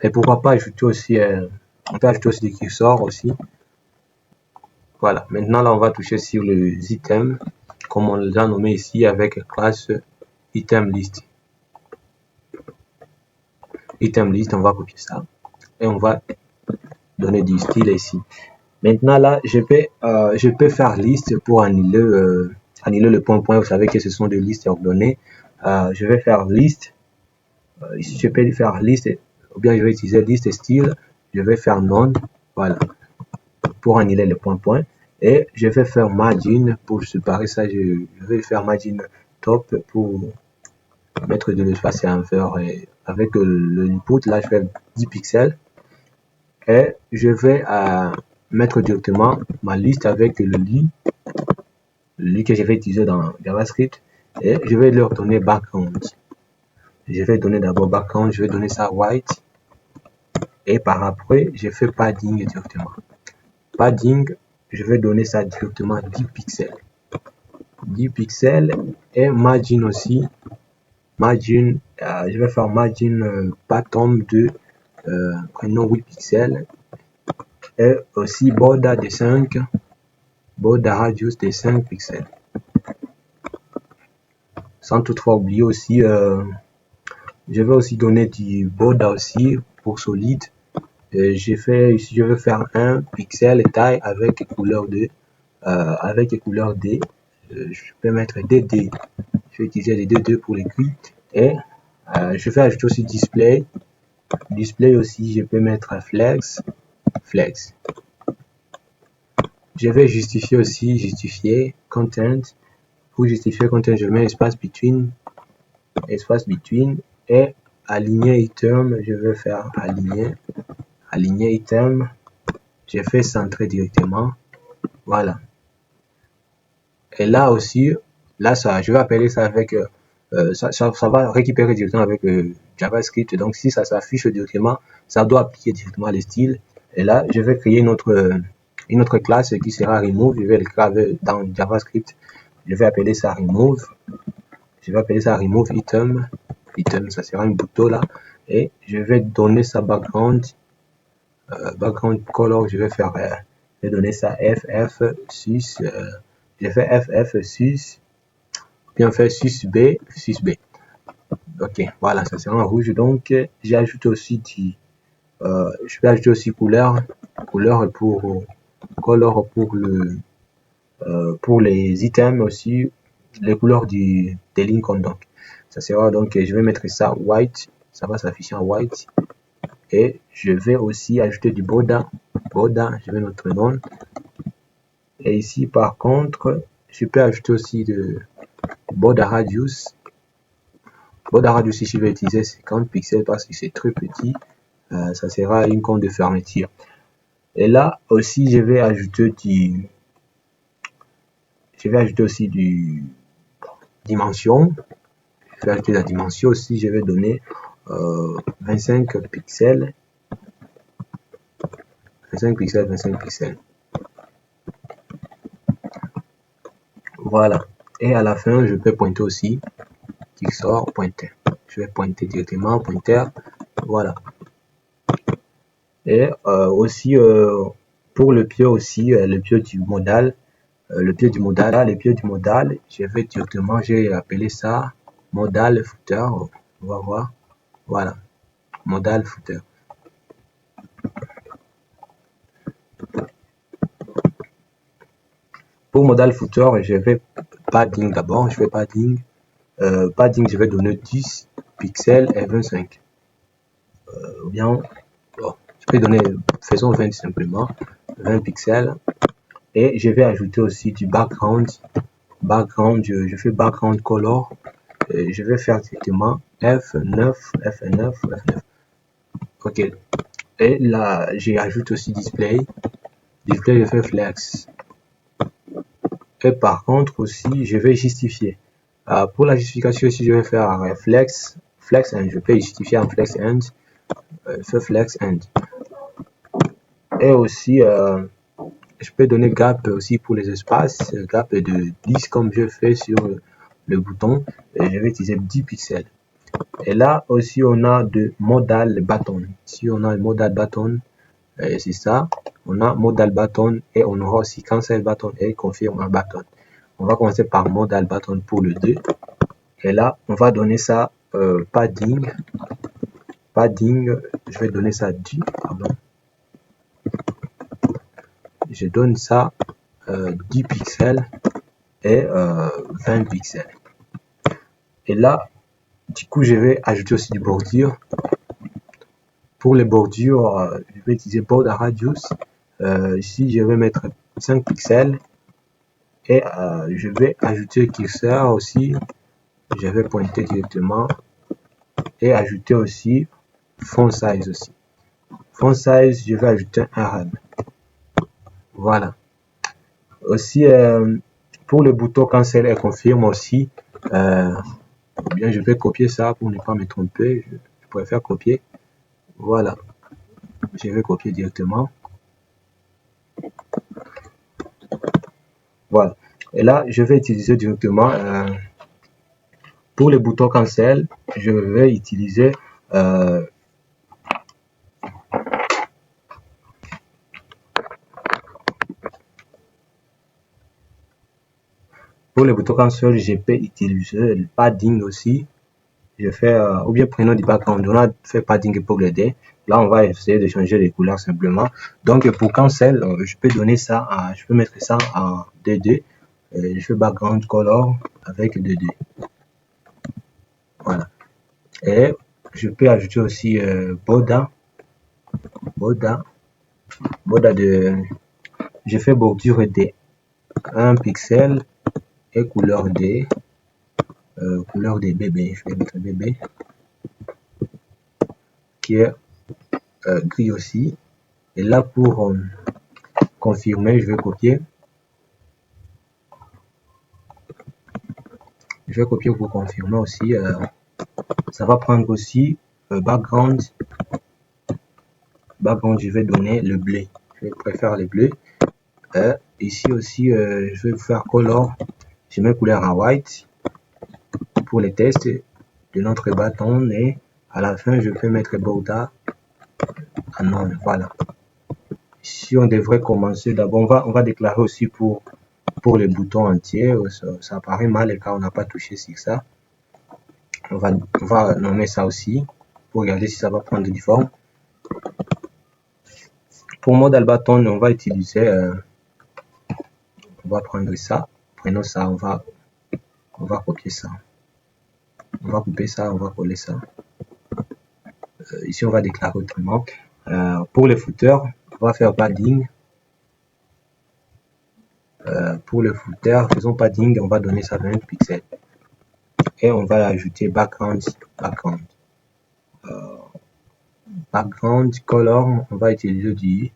Et pourquoi pas ajouter aussi, on peut ajouter aussi des curseurs aussi. Voilà, maintenant là on va toucher sur les items, comme on les a nommés ici avec classe item list. Item list, on va copier ça et on va donner du style ici. Maintenant là, je peux faire liste pour annuler le point. Vous savez que ce sont des listes ordonnées. Je vais faire liste. Ici, je peux faire liste, ou bien je vais utiliser liste style. Je vais faire non, voilà, pour annuler le point. Et je vais faire margin pour séparer ça. Je vais faire margin top pour mettre de l'espace à envers. Et avec le input, là, je fais 10 pixels. Et je vais mettre directement ma liste avec le lit que je vais utiliser dans JavaScript. Et je vais leur donner background. Je vais donner d'abord background, je vais donner ça white. Et par après, je fais padding directement. Padding, je vais donner ça directement 10 pixels. 10 pixels et margin aussi. Margin, je vais faire margin bottom de prénom 8 pixels. Et aussi border de 5. Border radius de 5 pixels. Sans toutefois oublier aussi, je vais aussi donner du border aussi pour solide. Ici, je vais faire 1 pixel taille avec couleur de D. Je peux mettre DD. Je vais utiliser les DD pour les gris. Et je vais ajouter aussi display. Display aussi, je peux mettre flex. Je vais justifier content. Pour justifier content, je mets espace between et aligner item. Je vais faire aligner item. Je fais centrer directement. Voilà. Et là aussi, là je vais appeler ça avec ça va récupérer directement avec JavaScript. Donc si ça s'affiche directement, ça doit appliquer directement les styles. Et là, je vais créer une autre classe qui sera remove. Je vais le graver dans JavaScript. Je vais appeler ça remove. Je vais appeler ça remove item. Ça sera un bouton là. Et je vais donner sa background color. Je vais donner ça FF6. Je fais FF6. Bien fait 6B. Ok, voilà, ça sera en rouge. Donc, j'ai ajouté aussi je vais ajouter aussi couleur pour les items aussi, les couleurs des lignes comme donc. Ça sera donc, je vais mettre ça white, ça va s'afficher en white. Et je vais aussi ajouter du border, je vais notre nom. Et ici, par contre, je peux ajouter aussi de border radius. Border radius ici, je vais utiliser 50 pixels parce que c'est très petit. Ça sera une compte de fermeture. Et là aussi, je vais ajouter aussi du dimension. Je vais ajouter la dimension aussi. Je vais donner 25 pixels. 25 pixels, 25 pixels. Voilà. Et à la fin, je peux pointer aussi. Cursor, pointer. Je vais pointer directement, pointer. Voilà. Et aussi, pour le pied aussi, le pied du modal, je vais directement, j'ai appelé ça modal footer. On va voir. Voilà. Modal footer. Pour modal footer, je vais padding d'abord. Je vais padding. Padding, je vais donner 10 pixels et 25. Ou bien, bon, je peux donner, faisons 20 simplement, 20 pixels. Et je vais ajouter aussi du background. Je fais background color. Et je vais faire directement F9, F9, F9. Ok. Et là, j'ajoute aussi display. Display, je fais flex. Et par contre aussi, je vais justifier. Pour la justification aussi, je vais faire flex and. Je peux justifier en flex end. Flex end. Et aussi, je peux donner gap aussi pour les espaces. Gap de 10 comme je fais sur le bouton. Et je vais utiliser 10 pixels. Et là aussi, on a de modal button. Si on a le modal button, c'est ça. On a modal button et on aura aussi cancel button et confirm un button. On va commencer par modal button pour le 2. Et là, on va donner ça padding. Padding, je vais donner ça 10. Pardon. Je donne ça 10 pixels et 20 pixels. Et là, du coup, je vais ajouter aussi du bordure. Pour les bordures, je vais utiliser border radius. Ici, je vais mettre 5 pixels. Et je vais ajouter curseur aussi. Je vais pointer directement. Et ajouter aussi font size aussi. Font size, je vais ajouter un rem. Voilà. Aussi, pour le bouton cancel et confirme aussi, bien, je vais copier ça pour ne pas me tromper. Je préfère copier. Voilà. Je vais copier directement. Voilà. Et là, je vais utiliser directement pour le bouton cancel, je vais utiliser pour le bouton cancel, je peux utiliser le padding aussi. Je fais ou bien prenons du background. On a fait padding pour le D. Là, on va essayer de changer les couleurs simplement. Donc, pour cancel, je peux donner ça à, je peux mettre ça en DD. Je fais background color avec 2D. Voilà. Et je peux ajouter aussi border de, je fais bordure D 1 pixel et couleur D, bébé. Je vais mettre bébé qui est gris aussi. Et là, pour confirmer, je vais copier. Je vais copier pour confirmer aussi. Ça va prendre aussi background. Background, je vais donner le bleu. Je préfère le bleu. Ici aussi, je vais faire color. Je mets couleur en white pour les tests de notre bâton. Et à la fin, je peux mettre border en non. Voilà. Si on devrait commencer, d'abord, on va déclarer aussi pour les boutons entiers. Ça paraît mal car on n'a pas touché sur ça. On va nommer ça aussi pour regarder si ça va prendre une forme. Pour modal button, on va utiliser, on va prendre ça. Prenons ça, on va copier ça. On va couper ça, on va coller ça. Ici, on va déclarer autrement. Pour les footers, on va faire padding. Pour le footer, faisons padding, on va donner ça 20 pixels. et on va ajouter background color. On va utiliser du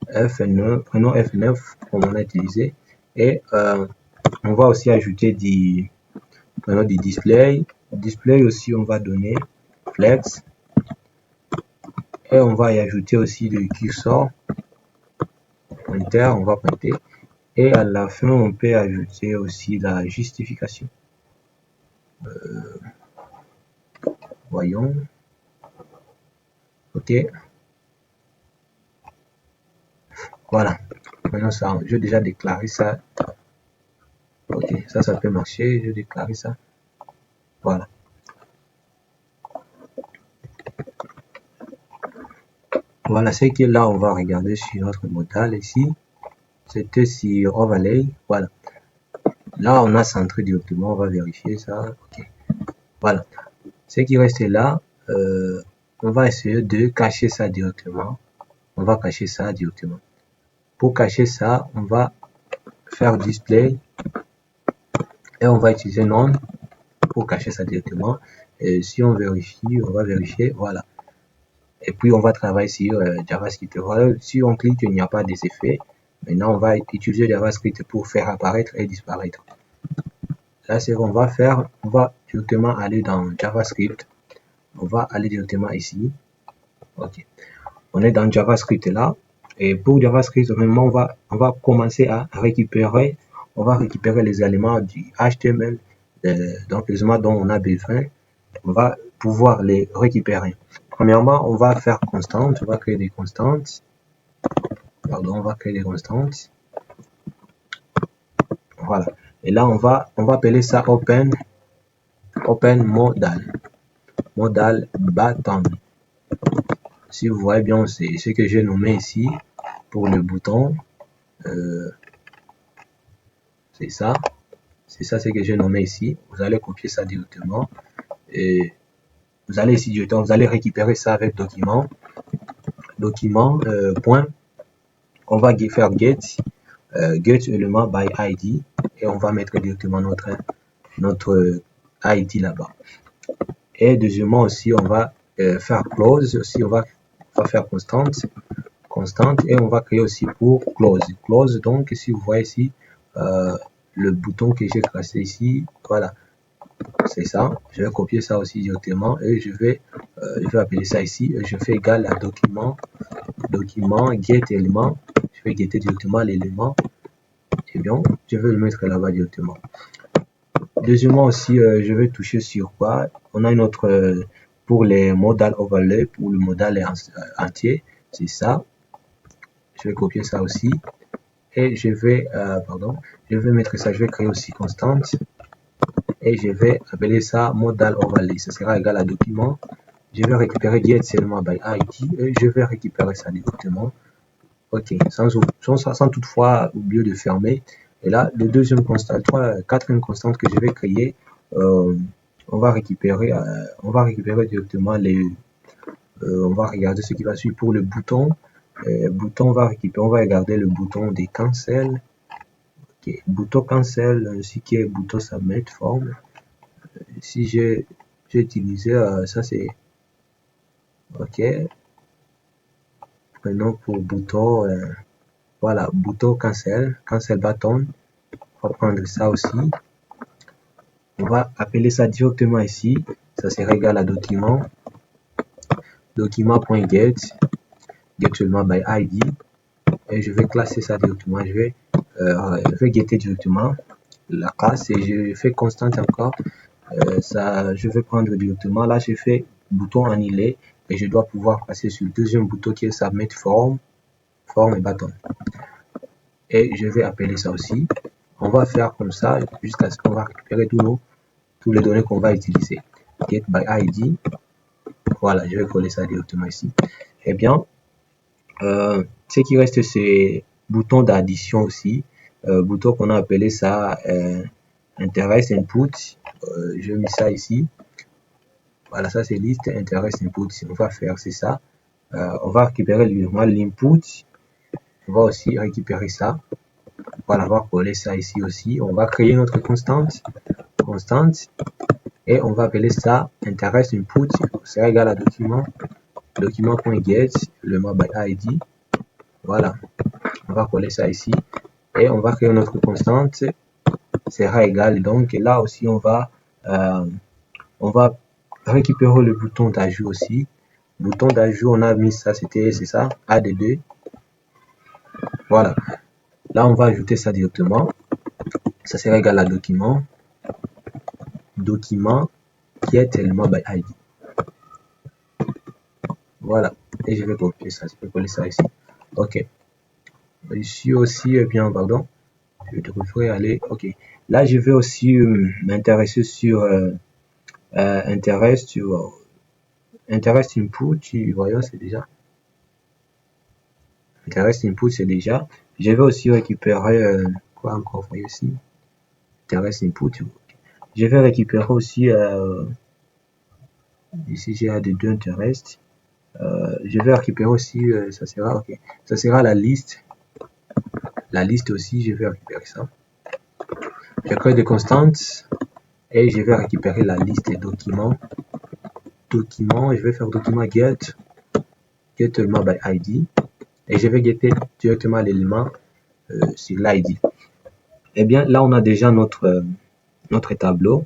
F9, prenons F9 comme on a utilisé, et on va aussi ajouter du display aussi. On va donner flex et on va y ajouter aussi le cursor pointer. On va pointer, et à la fin on peut ajouter aussi la justification. Voyons. Ok, voilà. Maintenant ça, je déjà déclaré ça. Ok, ça peut marcher. Je déclare ça. Voilà. Voilà, c'est que là on va regarder sur notre modal ici. C'était sur overlay. Voilà. Là on a centré directement. On va vérifier ça. Ok. Voilà. Ce qui reste là, on va essayer de cacher ça directement. On va cacher ça directement. Pour cacher ça, on va faire display et on va utiliser none pour cacher ça directement. Et si on vérifie, on va vérifier, voilà. Et puis on va travailler sur JavaScript. Voilà, si on clique, il n'y a pas des effets. Maintenant, on va utiliser JavaScript pour faire apparaître et disparaître. Là, c'est qu'on va faire. On va directement aller dans JavaScript. On va aller directement ici. Ok. On est dans JavaScript là. Et pour JavaScript, vraiment, on va commencer à récupérer. On va récupérer les éléments du HTML. Donc, les éléments dont on a besoin. On va pouvoir les récupérer. Premièrement, on va faire constante. On va créer des constantes. Pardon, on va créer des constantes. Voilà. Et là, on va appeler ça open modal button. Si vous voyez bien, c'est ce que j'ai nommé ici pour le bouton. C'est ça ce que j'ai nommé ici. Vous allez copier ça directement et vous allez ici directement, vous allez récupérer ça avec document point. On va faire get element by id et on va mettre directement notre id là-bas. Et deuxièmement aussi, on va faire close aussi. On va faire constante et on va créer aussi pour close. Donc si vous voyez ici le bouton que j'ai tracé ici, voilà, c'est ça. Je vais copier ça aussi directement et je vais appeler ça ici. Je fais égal à document get élément. Je vais getter directement l'élément. Et bien, je vais le mettre là-bas directement. Deuxièmement aussi, je vais toucher sur quoi? On a une autre pour les modal overlay, pour le modal entier, c'est ça. Je vais copier ça aussi et je vais mettre ça. Je vais créer aussi constante et je vais appeler ça modal overlay. Ce sera égal à document. Je vais récupérer get seulement by id et je vais récupérer ça directement. Ok, sans toutefois oublier de fermer. Et là, le deuxième constant, quatrième constante que je vais créer, on va récupérer directement on va regarder ce qui va suivre pour le bouton. On va regarder le bouton des cancel. Ok, bouton cancel ainsi que bouton submit form. Si j'ai utilisé ça, c'est ok. Maintenant pour bouton, voilà, bouton cancel button. On va prendre ça aussi. On va appeler ça directement ici. Ça sera égal à document.get seulement by id et je vais classer ça directement. Je vais getter directement la classe et je fais constante encore. Je vais prendre directement. Là, je fais bouton annulé et je dois pouvoir passer sur le deuxième bouton qui est submit form et button. Et je vais appeler ça aussi. On va faire comme ça jusqu'à ce qu'on va récupérer tous les données qu'on va utiliser. Get by id. Voilà, je vais coller ça directement ici. Eh bien, ce qui reste, c'est bouton d'addition aussi. Bouton qu'on a appelé ça interest input. Je mets ça ici. Voilà, ça c'est liste interest input. On va faire, c'est ça. On va récupérer l'input. On va aussi récupérer ça. Voilà, on va coller ça ici aussi. On va créer notre constante, et on va appeler ça interest input, c'est égal à document.get, le mobile ID. Voilà, on va coller ça ici et on va créer notre constante sera égal. Donc là aussi on va récupérer le bouton d'ajout aussi. Bouton d'ajout, on a mis ça, c'est ça, add2. Voilà, là on va ajouter ça directement. Ça sera égal à document get le mobile ID. Voilà, et je vais copier ça, je vais coller ça ici. Ok, ici aussi, bien, pardon, je devrais aller. Ok, là je vais aussi m'intéresser sur interest input. Voyons, c'est déjà interest input, c'est déjà. Je vais aussi récupérer quoi encore, voyez ici, interest input. Je vais récupérer aussi ici j'ai des deux interest. Je vais récupérer aussi ça sera ok, ça sera la liste aussi. Je vais récupérer ça. Je crée des constantes et je vais récupérer la liste des documents. Je vais faire document get mobile ID et je vais getter directement l'élément sur l'ID. Et bien là on a déjà notre tableau.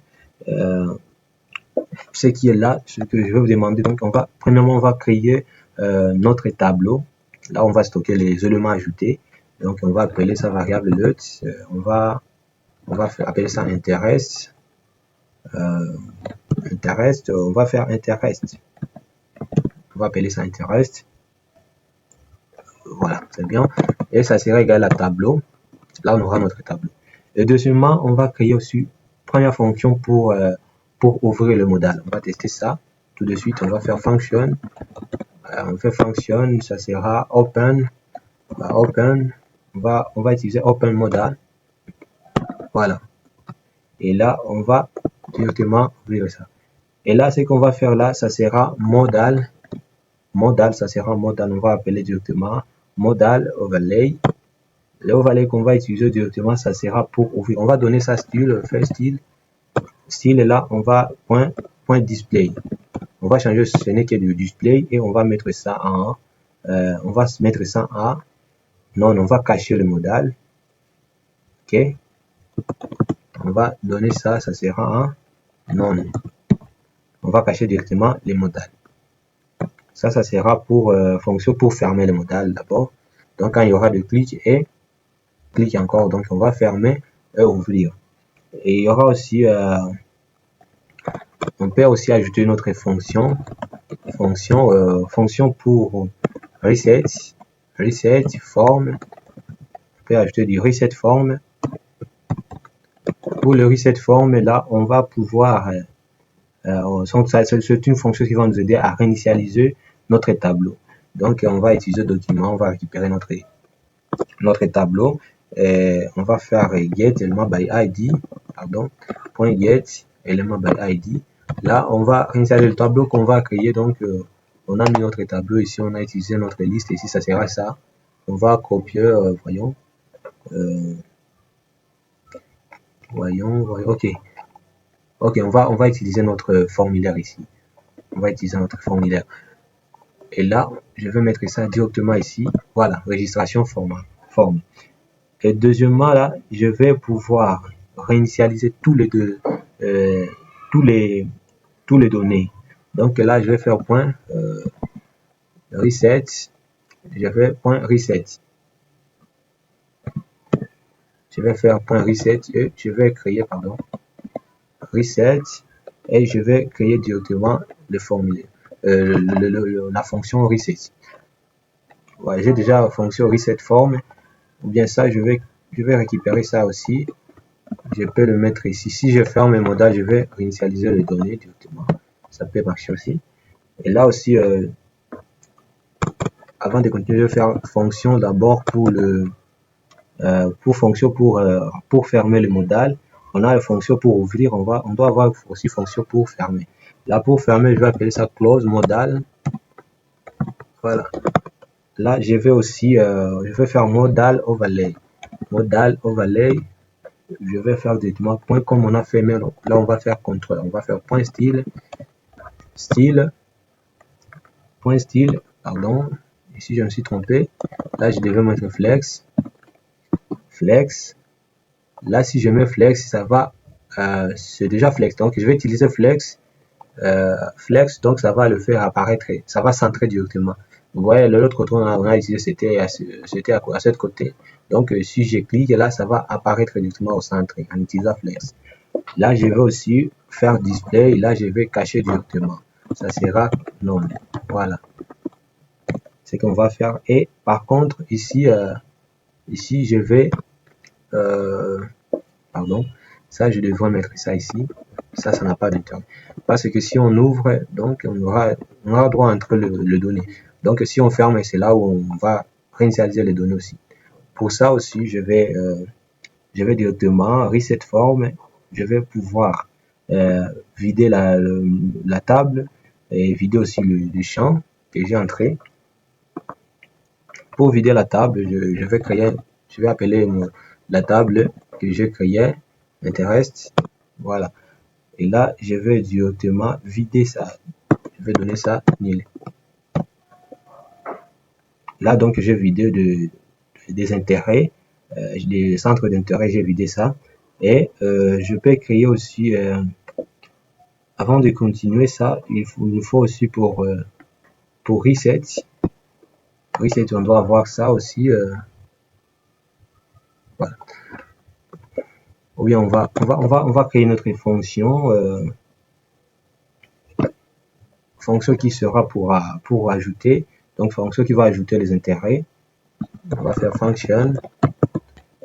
Ce qui est là, ce que je vais vous demander, donc premièrement on va créer notre tableau. Là on va stocker les éléments ajoutés, donc on va appeler ça variable let. On va appeler ça interest. On va faire interest. On va appeler ça interest. Voilà, c'est bien. Et ça sera égal à tableau. Là, on aura notre tableau. Et deuxièmement, on va créer aussi première fonction pour ouvrir le modal. On va tester ça tout de suite. On va faire function. On fait function, ça sera open. On va utiliser open modal. Voilà. Et là, on va directement ouvrir ça. Et là, ce qu'on va faire là, ça sera modal. Ça sera modal. On va appeler directement modal overlay. L'overlay qu'on va utiliser directement, ça sera pour ouvrir. On va donner ça style, fait style. Style là, on va point display. On va changer ce n'est que du display et on va mettre ça en non, on va cacher le modal. Ok. On va donner ça, ça sera en non. On va cacher directement les modales. Ça sera pour fonction pour fermer le modal d'abord. Donc quand il y aura de clic et clic encore, donc on va fermer et ouvrir. Et il y aura aussi on peut aussi ajouter une autre fonction pour reset form. On peut ajouter du reset form. Pour le reset form, là on va pouvoir c'est une fonction qui va nous aider à réinitialiser notre tableau. Donc on va utiliser document, on va récupérer notre tableau et on va faire get element by id, point get element by id. Là on va réinitialiser le tableau qu'on va créer. Donc on a mis notre tableau ici, on a utilisé notre liste ici, ça sera ça. On va copier, voyons, ok, on va utiliser notre formulaire ici. On va utiliser notre formulaire. Et là, je vais mettre ça directement ici. Voilà, registration forme. Et deuxièmement, là, je vais pouvoir réinitialiser tous les données. Donc là, je vais faire point reset. Je vais point reset. Je vais faire point reset et je vais créer, reset, et je vais créer directement le formulaire, la fonction reset. Voilà, j'ai déjà la fonction reset form, ou bien ça, je vais récupérer ça aussi. Je peux le mettre ici. Si je ferme le modal, je vais réinitialiser les données directement. Ça peut marcher aussi. Et là aussi, avant de continuer, je vais faire fonction d'abord pour fermer le modal. On a la fonction pour ouvrir, on doit avoir aussi fonction pour fermer. Là, pour fermer, je vais appeler ça close modal. Voilà. Là, je vais aussi, je vais faire modal overlay. modal overlay, je vais faire directement point comme on a fait, mais là on va faire contrôle, on va faire point style, point style, pardon, ici je me suis trompé, là je devais mettre flex, là si je mets flex, ça va, c'est déjà flex, donc je vais utiliser flex, donc ça va le faire apparaître, ça va centrer directement. Vous voyez, l'autre côté on a utilisé, c'était à ce côté. Donc si je clique là, ça va apparaître directement au centre en utilisant flex. Là, je vais aussi faire display, là je vais cacher directement. Ça sera non. Voilà. C'est qu'on va faire. Et par contre, ici, ici je vais, pardon, ça je devrais mettre ça ici. Ça n'a pas d'intérêt. Parce que si on ouvre, donc on aura droit à entrer le données. Donc si on ferme, c'est là où on va réinitialiser les données aussi. Pour ça aussi, je vais directement reset form. Je vais pouvoir vider la table et vider aussi le champ que j'ai entré. Pour vider la table, je vais appeler la table que j'ai créée, Interest. Voilà. Et là, je vais directement vider ça. Je vais donner ça nil. Là, donc, j'ai vidé des intérêts, des centres d'intérêt, j'ai vidé ça. Et je peux créer aussi, avant de continuer ça, il nous faut aussi pour reset, on doit avoir ça aussi. Voilà. Oui, on va créer notre fonction, fonction qui sera pour ajouter, donc fonction qui va ajouter les intérêts. On va faire function,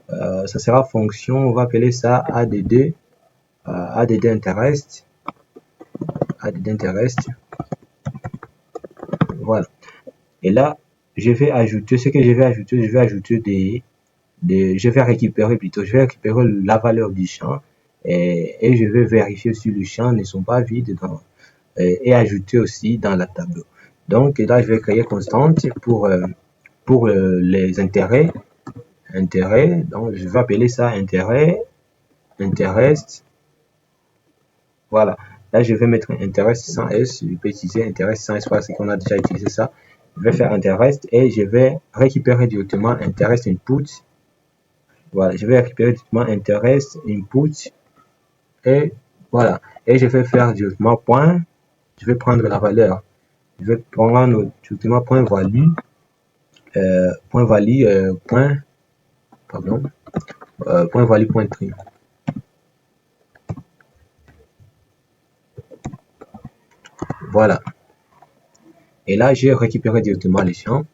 ça sera fonction, on va appeler ça add, add interest, voilà. Et là, je vais ajouter, ce que je vais ajouter, je vais récupérer la valeur du champ et je vais vérifier si le champ ne sont pas vides et ajouter aussi dans la table. Donc là, je vais créer constante pour les intérêts. Donc je vais appeler ça interest. Voilà. Là, je vais mettre interest sans S. Je peux utiliser interest sans S parce qu'on a déjà utilisé ça. Je vais faire interest et je vais récupérer directement interest input. Voilà, je vais récupérer directement interest input et voilà. Et je vais faire directement point. Je vais prendre la valeur. Je vais prendre directement point value. Point value point trim. Voilà. Et là, j'ai récupéré directement les champs.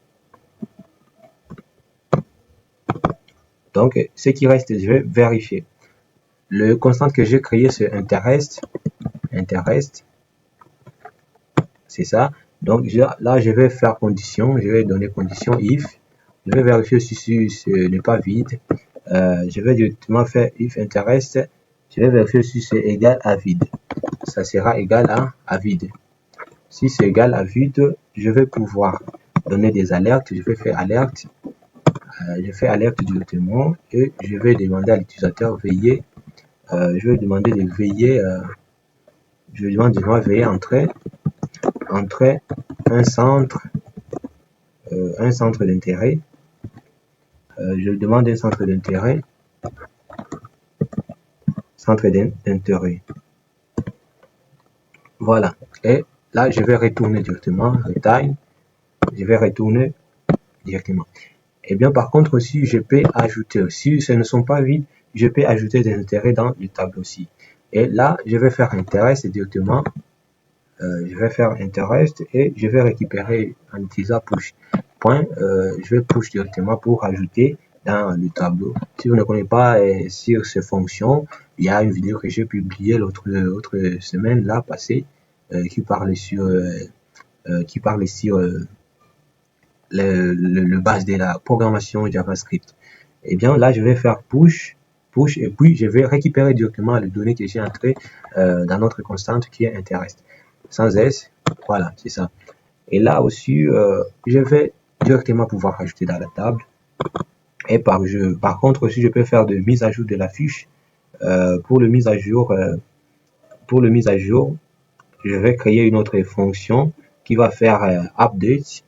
Donc, ce qui reste, je vais vérifier. Le constant que j'ai créé, c'est interest. C'est ça. Donc, là, je vais faire condition. Je vais donner condition if. Je vais vérifier si ce n'est pas vide. Je vais directement faire if interest. Je vais vérifier si c'est égal à vide. Ça sera égal à vide. Si c'est égal à vide, je vais pouvoir donner des alertes. Je vais faire alerte. Je fais alerte directement et je vais demander à l'utilisateur veiller. Je vais demander de veiller. Je vais demander de veiller entrer un centre d'intérêt. Je demande un centre d'intérêt. Voilà. Et là, je vais retourner directement. Retime. Je vais retourner directement. Et bien, par contre, aussi, je peux ajouter. Si ce ne sont pas vides, je peux ajouter des intérêts dans le tableau aussi. Et là, je vais faire interest directement. Je vais faire interest et je vais récupérer en utilisant push. Je vais push directement pour ajouter dans le tableau. Si vous ne connaissez pas sur ces fonctions, il y a une vidéo que j'ai publiée l'autre semaine là passée qui parlait sur le base de la programmation JavaScript. Et bien là, je vais faire push et puis je vais récupérer directement les données que j'ai entrées dans notre constante qui est interest. Sans S, voilà, c'est ça. Et là aussi, je vais directement pouvoir ajouter dans la table. Et par contre aussi, je peux faire de mise à jour de la fiche. Pour le mise à jour, je vais créer une autre fonction qui va faire update.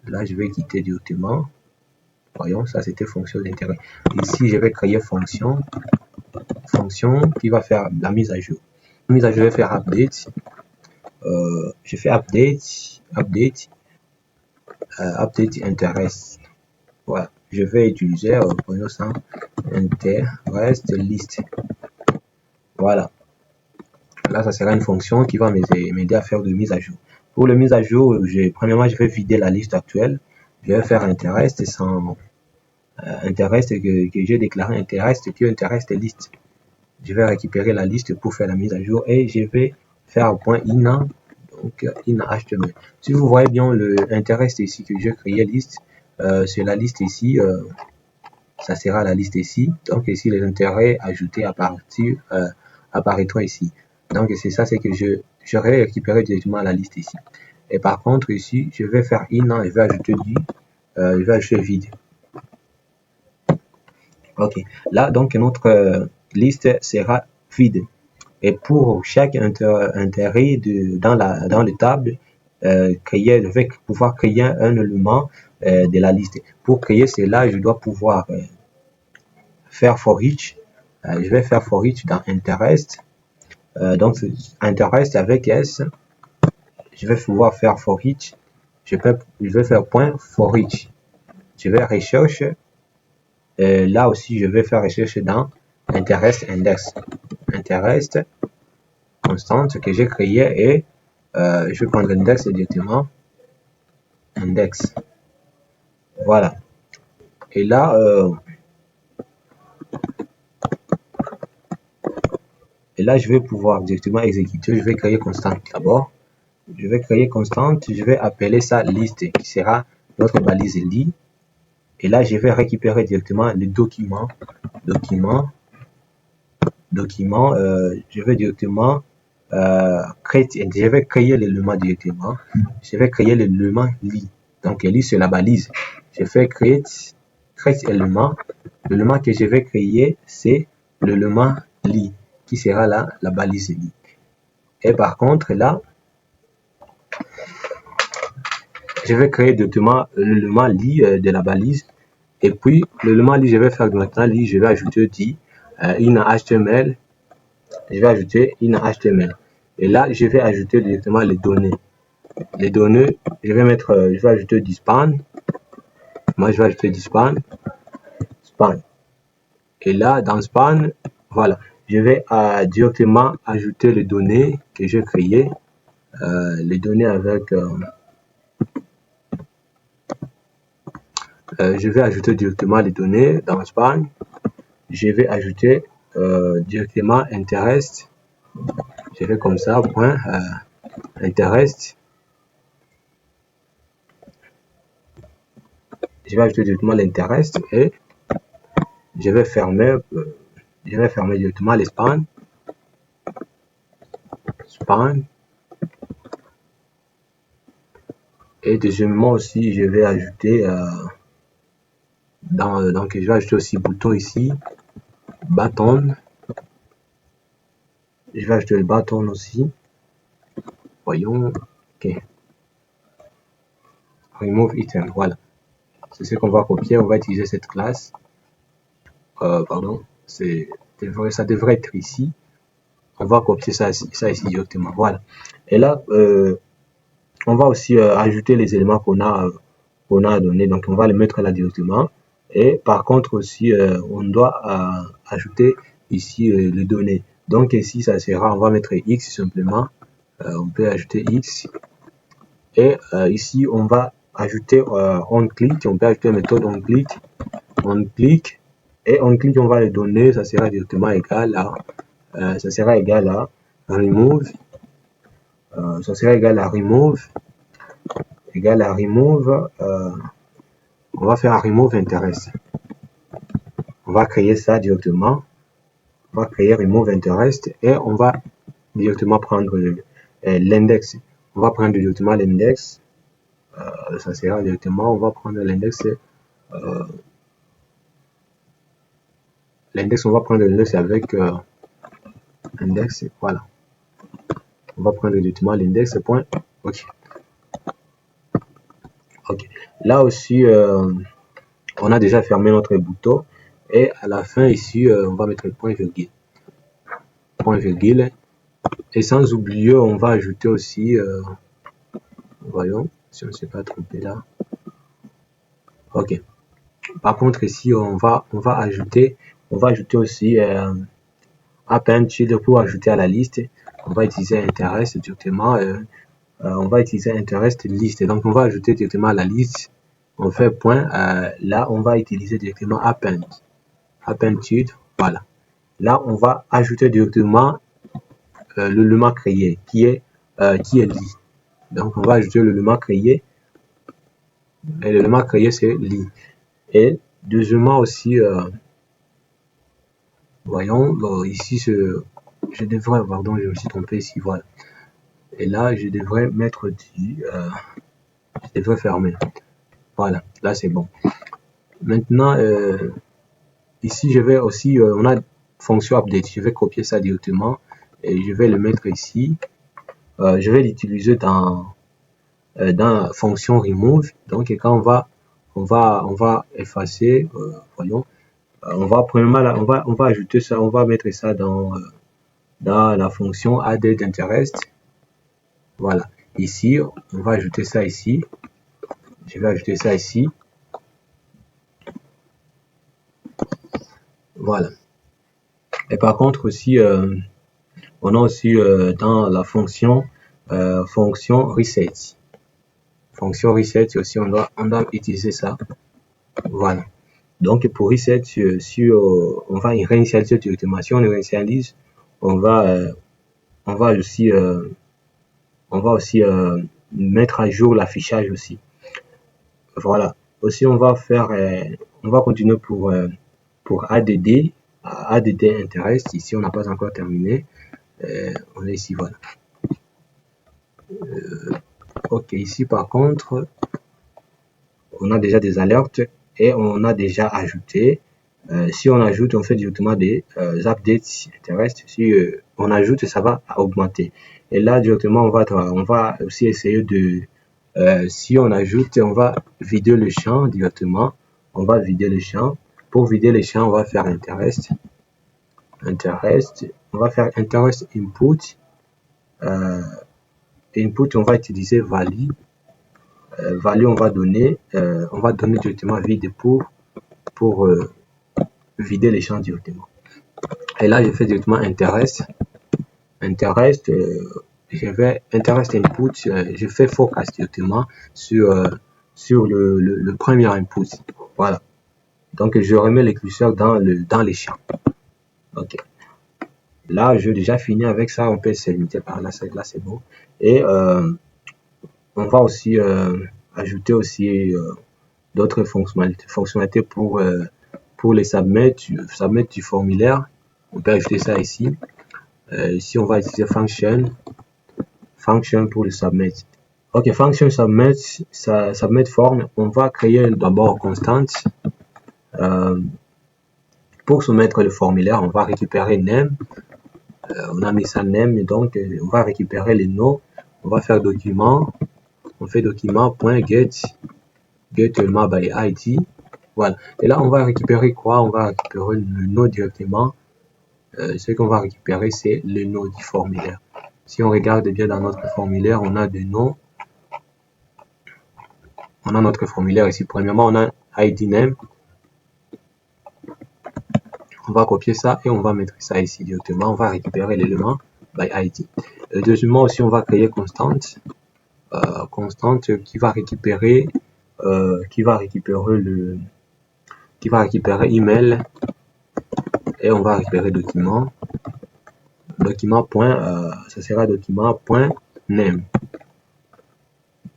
Là, je vais quitter directement. Voyons, ça c'était fonction d'intérêt. Ici, je vais créer fonction qui va faire la mise à jour. La mise à jour, je vais faire update. Je fais update interest. Voilà, je vais utiliser voyons ça, interest list. Voilà. Là, ça sera une fonction qui va m'aider à faire de mise à jour. Pour le mise à jour, premièrement, je vais vider la liste actuelle. Je vais faire interest sans interest que j'ai déclaré interest puis interest list. Je vais récupérer la liste pour faire la mise à jour et je vais faire un point in, donc in HTML. Si vous voyez bien le interest ici que j'ai créé liste, c'est la liste ici, ça sera la liste ici. Donc ici les intérêts ajoutés à partir apparaîtront ici. Donc c'est ça, c'est que j'aurais récupéré directement la liste ici. Et par contre ici, je vais faire in, je vais ajouter je vais ajouter vide. Ok, là donc notre liste sera vide. Et pour chaque intérêt dans le table, je vais pouvoir créer un élément de la liste. Pour créer cela, je dois pouvoir faire for each. Je vais faire for each dans interest. Donc interest avec S. Je vais pouvoir faire for each. Je vais faire point for each. Je vais rechercher. Là aussi, je vais faire recherche dans interest index. Interest constante que j'ai créé et je vais prendre l'index directement. Index. Voilà. Et là, je vais pouvoir directement exécuter. Je vais créer constante d'abord. Je vais créer constante. Je vais appeler ça liste qui sera notre balise lit. Et là, je vais récupérer directement le document. Je vais directement je vais créer l'élément directement. Je vais créer l'élément lit. Donc, lit, c'est la balise. Je fais create élément. L'élément que je vais créer, c'est l'élément lit, qui sera là, la balise lit. Et par contre, là, je vais créer directement l'élément lit de la balise. Et puis, l'élément lit, je vais faire maintenant lit, je vais ajouter dit in HTML. Je vais ajouter in HTML. Et là, je vais ajouter directement les données. Les données, je vais ajouter du span. Moi, je vais ajouter du span. Et là, dans span, voilà, je vais directement ajouter les données que j'ai créées. Les données avec... je vais ajouter directement les données dans span. Je vais ajouter directement interest. Je vais comme ça, point interest. Je vais ajouter directement l'interest et je vais fermer directement les span. Et deuxièmement aussi, je vais ajouter donc je vais ajouter aussi bouton ici, button. Je vais ajouter le button aussi. Voyons, ok. Remove item, voilà. C'est ce qu'on va copier. On va utiliser cette classe. Pardon, ça devrait être ici. On va copier ça ici directement. Voilà. Et là, on va aussi ajouter les éléments qu'on a donnés. Donc, on va les mettre là directement. Et par contre aussi, on doit ajouter ici les données. Donc ici, ça sera, on va mettre X simplement. On peut ajouter X. Et ici, on va ajouter onClick. On peut ajouter la méthode onClick. Et onClick, on va les donner. Ça sera directement égal à remove. Ça sera égal à remove. On va faire un remove interest. On va créer ça directement. On va créer remove interest et on va directement prendre l'index. On va prendre directement l'index. Ça sera directement, on va prendre l'index l'index, on va prendre l'index avec index, voilà. On va prendre directement l'index point. Ok. Ok. Là aussi, on a déjà fermé notre bouton. Et à la fin ici, on va mettre point virgule. Point virgule. Et sans oublier, on va ajouter aussi, voyons, si on ne s'est pas trompé là. Ok. Par contre, ici, on va ajouter aussi append pour ajouter à la liste. On va utiliser interest directement. On va utiliser interest liste. Donc, on va ajouter directement à la liste. On fait point. Là, on va utiliser directement append. Append, voilà. Là, on va ajouter directement l'élément créé qui est lit. Donc, on va ajouter l'élément créé. Et l'élément créé, c'est lit. Et deuxièmement aussi, voyons, ici, je devrais, pardon, je me suis trompé ici, voilà. Et là, je devrais mettre je devrais fermer. Voilà, là c'est bon. Maintenant, ici, je vais aussi, on a fonction update, je vais copier ça directement et je vais le mettre ici. Je vais l'utiliser dans fonction remove. Donc, quand on va effacer, voyons, on va ajouter ça, on va mettre ça dans la fonction added interest. Voilà. Ici, on va ajouter ça ici. Je vais ajouter ça ici. Voilà. Et par contre aussi, on a aussi dans la fonction reset. Fonction reset aussi, on doit utiliser ça. Voilà. Donc pour reset, si on va réinitialiser directement. Si on le réinitialise, on va aussi mettre à jour l'affichage aussi. Voilà. Aussi, on va continuer pour ADD interest. Ici, on n'a pas encore terminé. On est ici, voilà. Ok, ici, par contre, on a déjà des alertes et on a déjà ajouté. Si on ajoute, on fait directement des updates interest. Si on ajoute, ça va augmenter. Et là, directement, on va aussi essayer de si on ajoute, on va vider le champ directement. On va vider le champ. Pour vider le champ, on va faire interest. On va faire interest input. Input, on va utiliser value. Value, on va donner directement vide pour vider les champs directement. Et là, je fais directement interest. Interest, je vais interest input, je fais focus directement sur le premier input. Voilà. Donc je remets les curseurs dans les champs. Ok. Là, j'ai déjà fini avec ça. On peut se limiter par là. Là, c'est bon. Et on va aussi ajouter aussi d'autres fonctionnalités pour les submit du formulaire. On peut ajouter ça ici. Ici, on va utiliser function pour le submit. Ok, function submit form. On va créer d'abord constante. Pour soumettre le formulaire, on va récupérer name. On a mis ça name, donc on va récupérer les noms. On va faire document. On fait document.get element by ID. Voilà. Et là, on va récupérer quoi? On va récupérer le nom directement. Ce qu'on va récupérer, c'est le nom du formulaire. Si on regarde bien dans notre formulaire, on a des noms. On a notre formulaire ici. Premièrement, on a ID name. On va copier ça et on va mettre ça ici directement. On va récupérer l'élément by ID. Deuxièmement, aussi, on va créer constante. Constante qui va récupérer email et on va récupérer document point ça sera document point name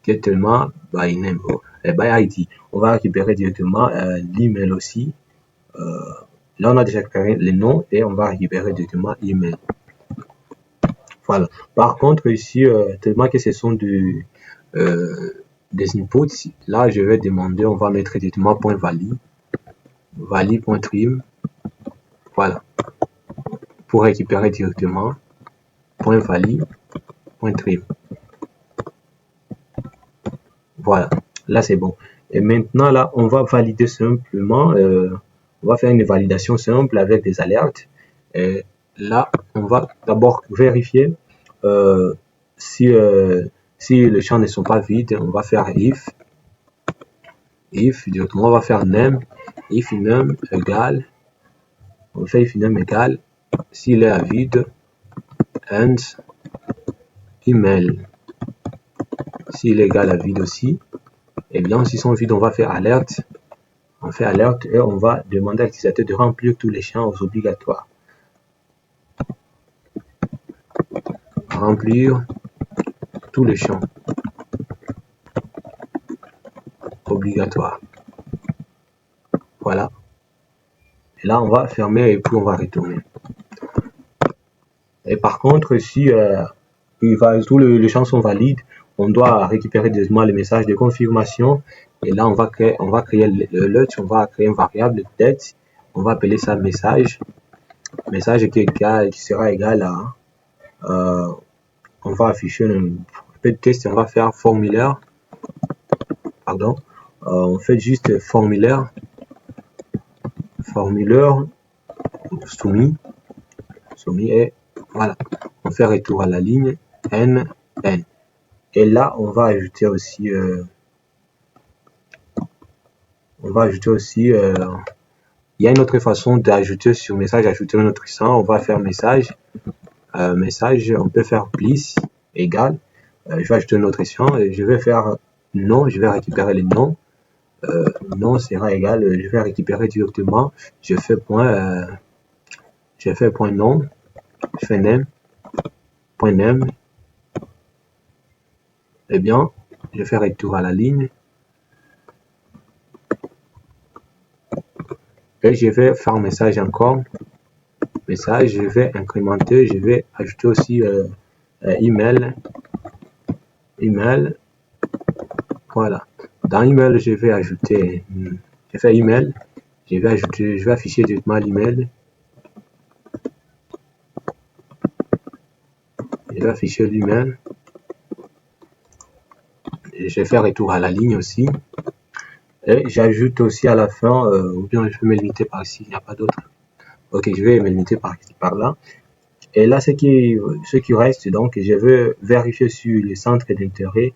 get element by name by ID. On va récupérer directement l'email aussi. Là on a déjà récupéré les noms et on va récupérer directement email. Voilà. Par contre ici tellement que ce sont des inputs, là je vais demander, on va mettre directement point value.trim. Voilà. Voilà. Pour récupérer directement, point valide, point trim. Voilà, là c'est bon. Et maintenant là, on va valider simplement, on va faire une validation simple avec des alertes. Et là, on va d'abord vérifier si les champs ne sont pas vides. On va faire if directement, on va faire name, if name égale, on fait if name égale, s'il est à vide, and email. S'il est égal à vide aussi, et bien s'ils sont vides, on va faire alerte. On fait alerte et on va demander à l'utilisateur de remplir tous les champs obligatoires. Remplir tous les champs obligatoires. Voilà. Et là, on va fermer et puis on va retourner. Et par contre, si tous les champs sont valides, on doit récupérer directement le message de confirmation. Et là, on va créer le on va créer une variable date. On va appeler ça message. Message qui sera égal à on va afficher un peu de test, on va faire formulaire. Pardon. On fait juste formulaire soumis et voilà. On fait retour à la ligne n. Et là, on va ajouter aussi il y a une autre façon d'ajouter sur message, ajouter un autre champ. On va faire message, on peut faire please égal, je vais ajouter un autre champ et je vais faire nom, je vais récupérer les noms, nom sera égal, je vais récupérer directement, je fais point nom, je fais name, point name, et bien, je fais retour à la ligne, et je vais faire message encore, message, je vais incrémenter, je vais ajouter aussi email, voilà. Dans email, je vais ajouter, je fais email, je vais afficher directement l'email, je vais afficher l'email, je vais faire retour à la ligne aussi. Et j'ajoute aussi à la fin, ou bien je peux me limiter par ici, il n'y a pas d'autre. Ok, je vais me limiter par ici, par là. Et là, ce qui reste, donc, je veux vérifier sur les centres d'intérêt,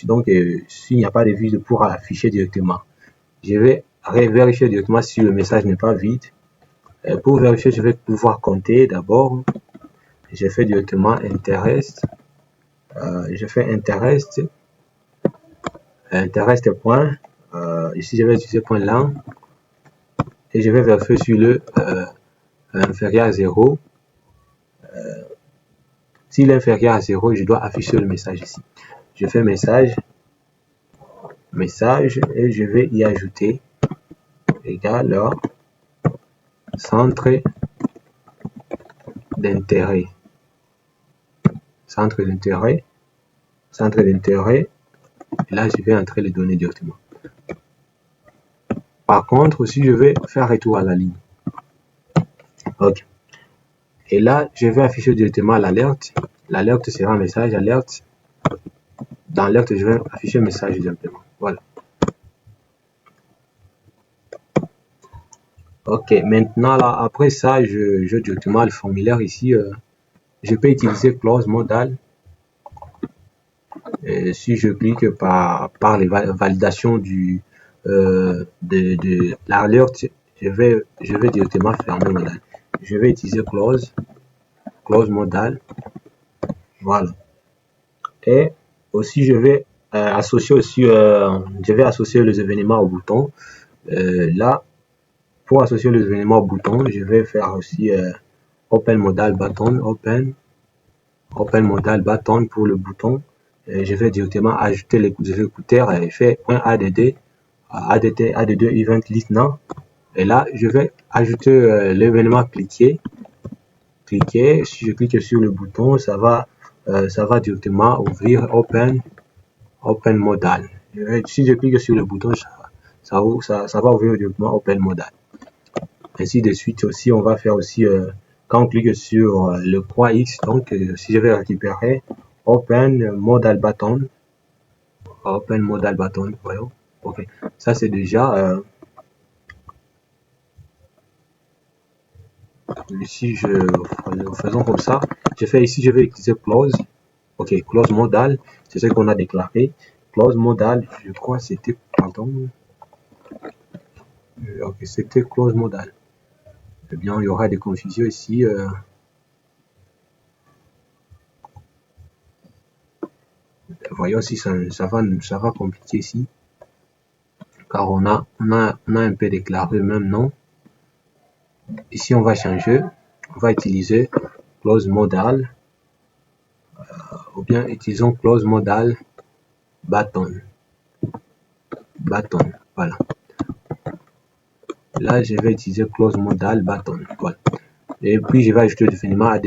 donc, s'il n'y a pas de vide pour afficher directement. Je vais vérifier directement si le message n'est pas vide. Et pour vérifier, je vais pouvoir compter d'abord. Je fais directement interest. Je fais interest point. Ici, je vais utiliser point lang. Et je vais vérifier sur le inférieur à 0. S'il est inférieur à 0, je dois afficher le message ici. Je fais message et je vais y ajouter égal à centre d'intérêt. Centre d'intérêt. Et là, je vais entrer les données directement. Par contre, si je vais faire retour à la ligne. Ok. Et là, je vais afficher directement l'alerte. L'alerte sera un message alerte. Dans l'alerte, je vais afficher un message directement. Voilà. Ok, maintenant là, après ça, je directement le formulaire ici. Je peux utiliser clause modale. Et si je clique par les validations de l'alerte, je vais directement fermer modale. Je vais utiliser clause modale. Voilà. Et aussi, je vais associer aussi, les événements au bouton. Là, pour associer les événements au bouton, je vais faire aussi open modal button, open modal button pour le bouton. Et je vais directement ajouter les écouteurs et je fais .add event listener. Et là, je vais ajouter l'événement cliquer. Si je clique sur le bouton, ça va directement ouvrir open modal. Si je clique sur le bouton, ça va ouvrir directement open modal. ainsi de suite. Aussi, on va faire aussi, quand on clique sur le croix X, donc si je vais récupérer Open Modal Button, voyons. Ok, ça c'est déjà, ici faisons comme ça. Je fais ici, je vais utiliser close. Ok, close modal, c'est ce qu'on a déclaré. Close modal, je crois c'était, pardon, ok, c'était close modal. Eh bien, il y aura des confusions ici. Voyons si ça va compliquer ici, car on a un peu déclaré le même nom. Ici, on va changer, on va utiliser close modal, ou bien utilisons close modal button. Voilà. Là, je vais utiliser close modal button. Voilà. Et puis, je vais ajouter le définitivement add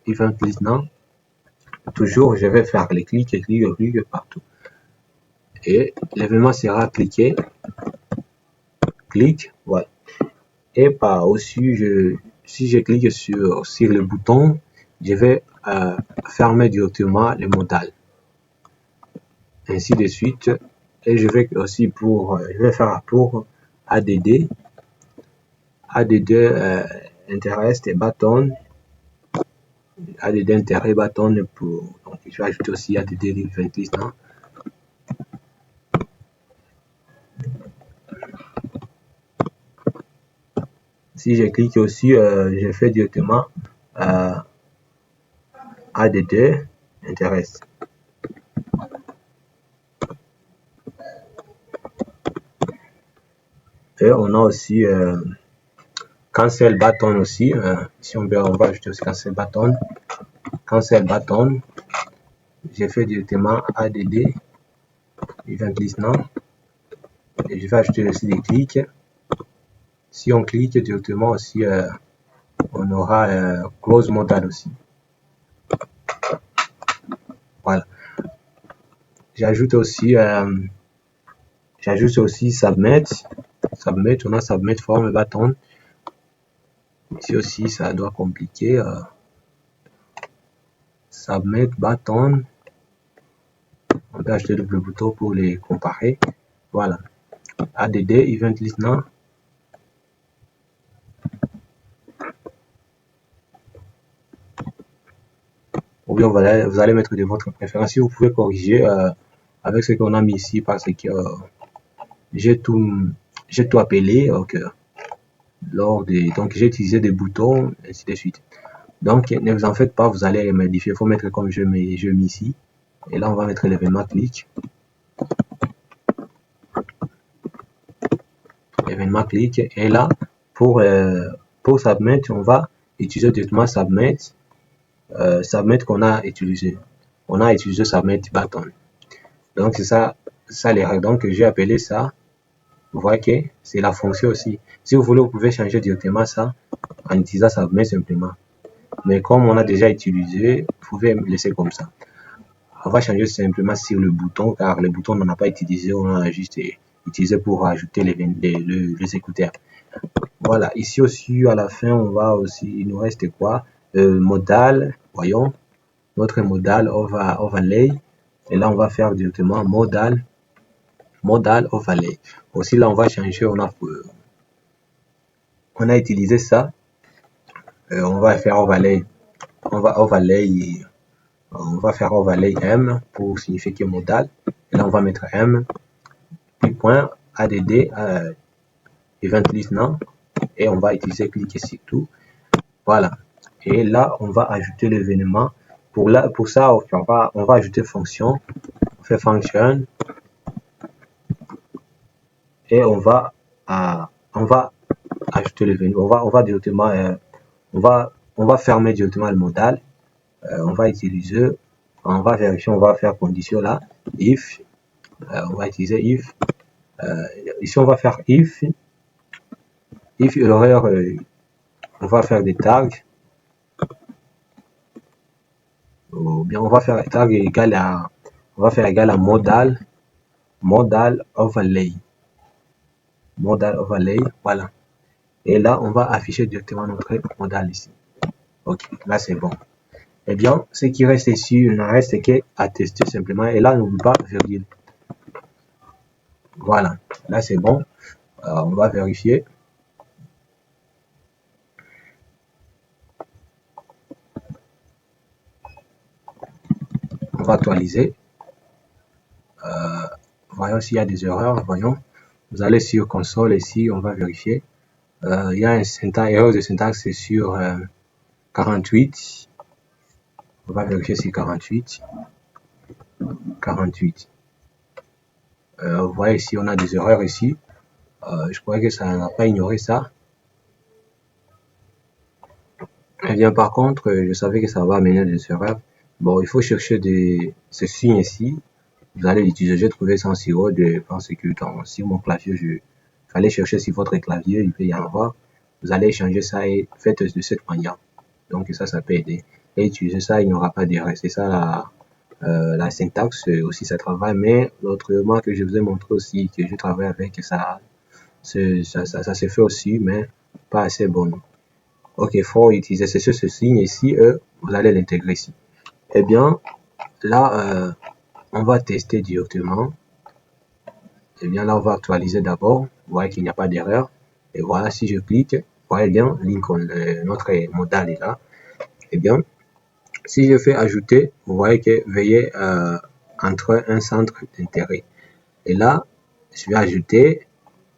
event listener. Toujours, je vais faire les clics partout. Et l'événement sera cliqué. Clic, voilà. Et par dessus, si je clique sur le bouton, je vais fermer directement le modal. Ainsi de suite. Et je vais aussi je vais faire pour ADD interest et button. ADD intérêt button pour, donc je vais ajouter aussi ADD event listener. Si je clique aussi, je fais directement ADD intéresse. Et on a aussi cancel button aussi. Si on va ajouter aussi cancel button. J'ai fait directement ADD event listener. Et je vais ajouter aussi des clics. Si on clique directement aussi, on aura close modal aussi. Voilà. J'ajoute aussi submit. On a submit form button. Ici aussi, ça doit compliquer. Submit button. On peut acheter le bouton pour les comparer. Voilà. ADD event listener. Ou bien vous allez mettre de votre préférence. Si vous pouvez corriger avec ce qu'on a mis ici, parce que j'ai tout appelé. Donc j'ai utilisé des boutons, ainsi de suite. Donc ne vous en faites pas, vous allez modifier. Il faut mettre comme je mets ici. Et là, on va mettre l'événement clic. Événement clic. Et là, pour submit, on va utiliser directement submit. Submit qu'on a utilisé. On a utilisé submit button. Donc c'est ça les règles. Donc j'ai appelé ça. Vous voyez que c'est la fonction aussi. Si vous voulez, vous pouvez changer directement ça en utilisant submit simplement. Mais comme on a déjà utilisé, vous pouvez laisser comme ça. On va changer simplement sur le bouton, car le bouton on n'en a pas utilisé, on a juste utilisé pour ajouter les écouteurs. Voilà, ici aussi à la fin, on va aussi, il nous reste quoi? Modal, voyons, notre modal overlay. Et là, on va faire directement modal overlay. Aussi, là, on va changer, on a utilisé ça. On va faire overlay. On va faire overlay M pour signifier que modal. Et là, on va mettre M, puis point, ADD, event listener, et on va utiliser cliquer sur tout. Voilà. Et là, on va ajouter l'événement. Pour ça, on va ajouter fonction. On fait function. Et on va ajouter l'événement. On va directement, on va fermer directement le modal. On va utiliser, on va vérifier, on va faire condition là, if, on va utiliser if, ici on va faire if l'horaire, on va faire des tags, ou bien on va faire tag égal à, modal overlay, voilà. Et là, on va afficher directement notre modal ici. Ok, là c'est bon. Eh bien, ce qui reste ici, il ne reste qu'à tester simplement. Et là, n'oublie pas virgule. Voilà, là c'est bon. On va vérifier. On va actualiser. Voyons s'il y a des erreurs. Voyons. Vous allez sur console ici, on va vérifier. Il y a un erreur de syntaxe, c'est sur 48. On va vérifier sur 48. 48. Vous voyez ici, on a des erreurs ici. Je crois que ça n'a pas ignoré ça. Eh bien, par contre, je savais que ça va amener des erreurs. Bon, il faut chercher ce signe ici. Vous allez l'utiliser. J'ai trouvé ça en sirop parce que sur mon clavier, je fallait chercher sur votre clavier, il peut y en avoir. Vous allez changer ça et faites de cette manière. Donc ça peut aider. Et utiliser ça, il n'y aura pas d'erreur. C'est ça la syntaxe aussi, ça travaille. Mais l'autrement que je vous ai montré aussi, que je travaille avec, ça se fait aussi, mais pas assez bon. Ok, il faut utiliser ce signe ici, vous allez l'intégrer ici. Eh bien, là, on va tester directement. Eh bien, là, on va actualiser d'abord. Vous voyez qu'il n'y a pas d'erreur. Et voilà, si je clique, vous voyez bien, Lincoln, notre modal est là. Eh bien, si je fais ajouter, vous voyez que veuillez entrer un centre d'intérêt. Et là, je vais ajouter,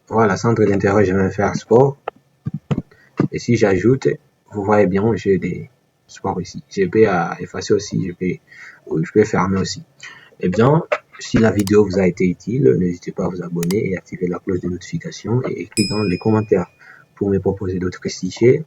voilà, centre d'intérêt, je vais faire sport. Et si j'ajoute, vous voyez bien, j'ai des sports ici. Je peux effacer aussi, je peux fermer aussi. Eh bien, si la vidéo vous a été utile, n'hésitez pas à vous abonner et activer la cloche de notification et écrire dans les commentaires pour me proposer d'autres fichiers.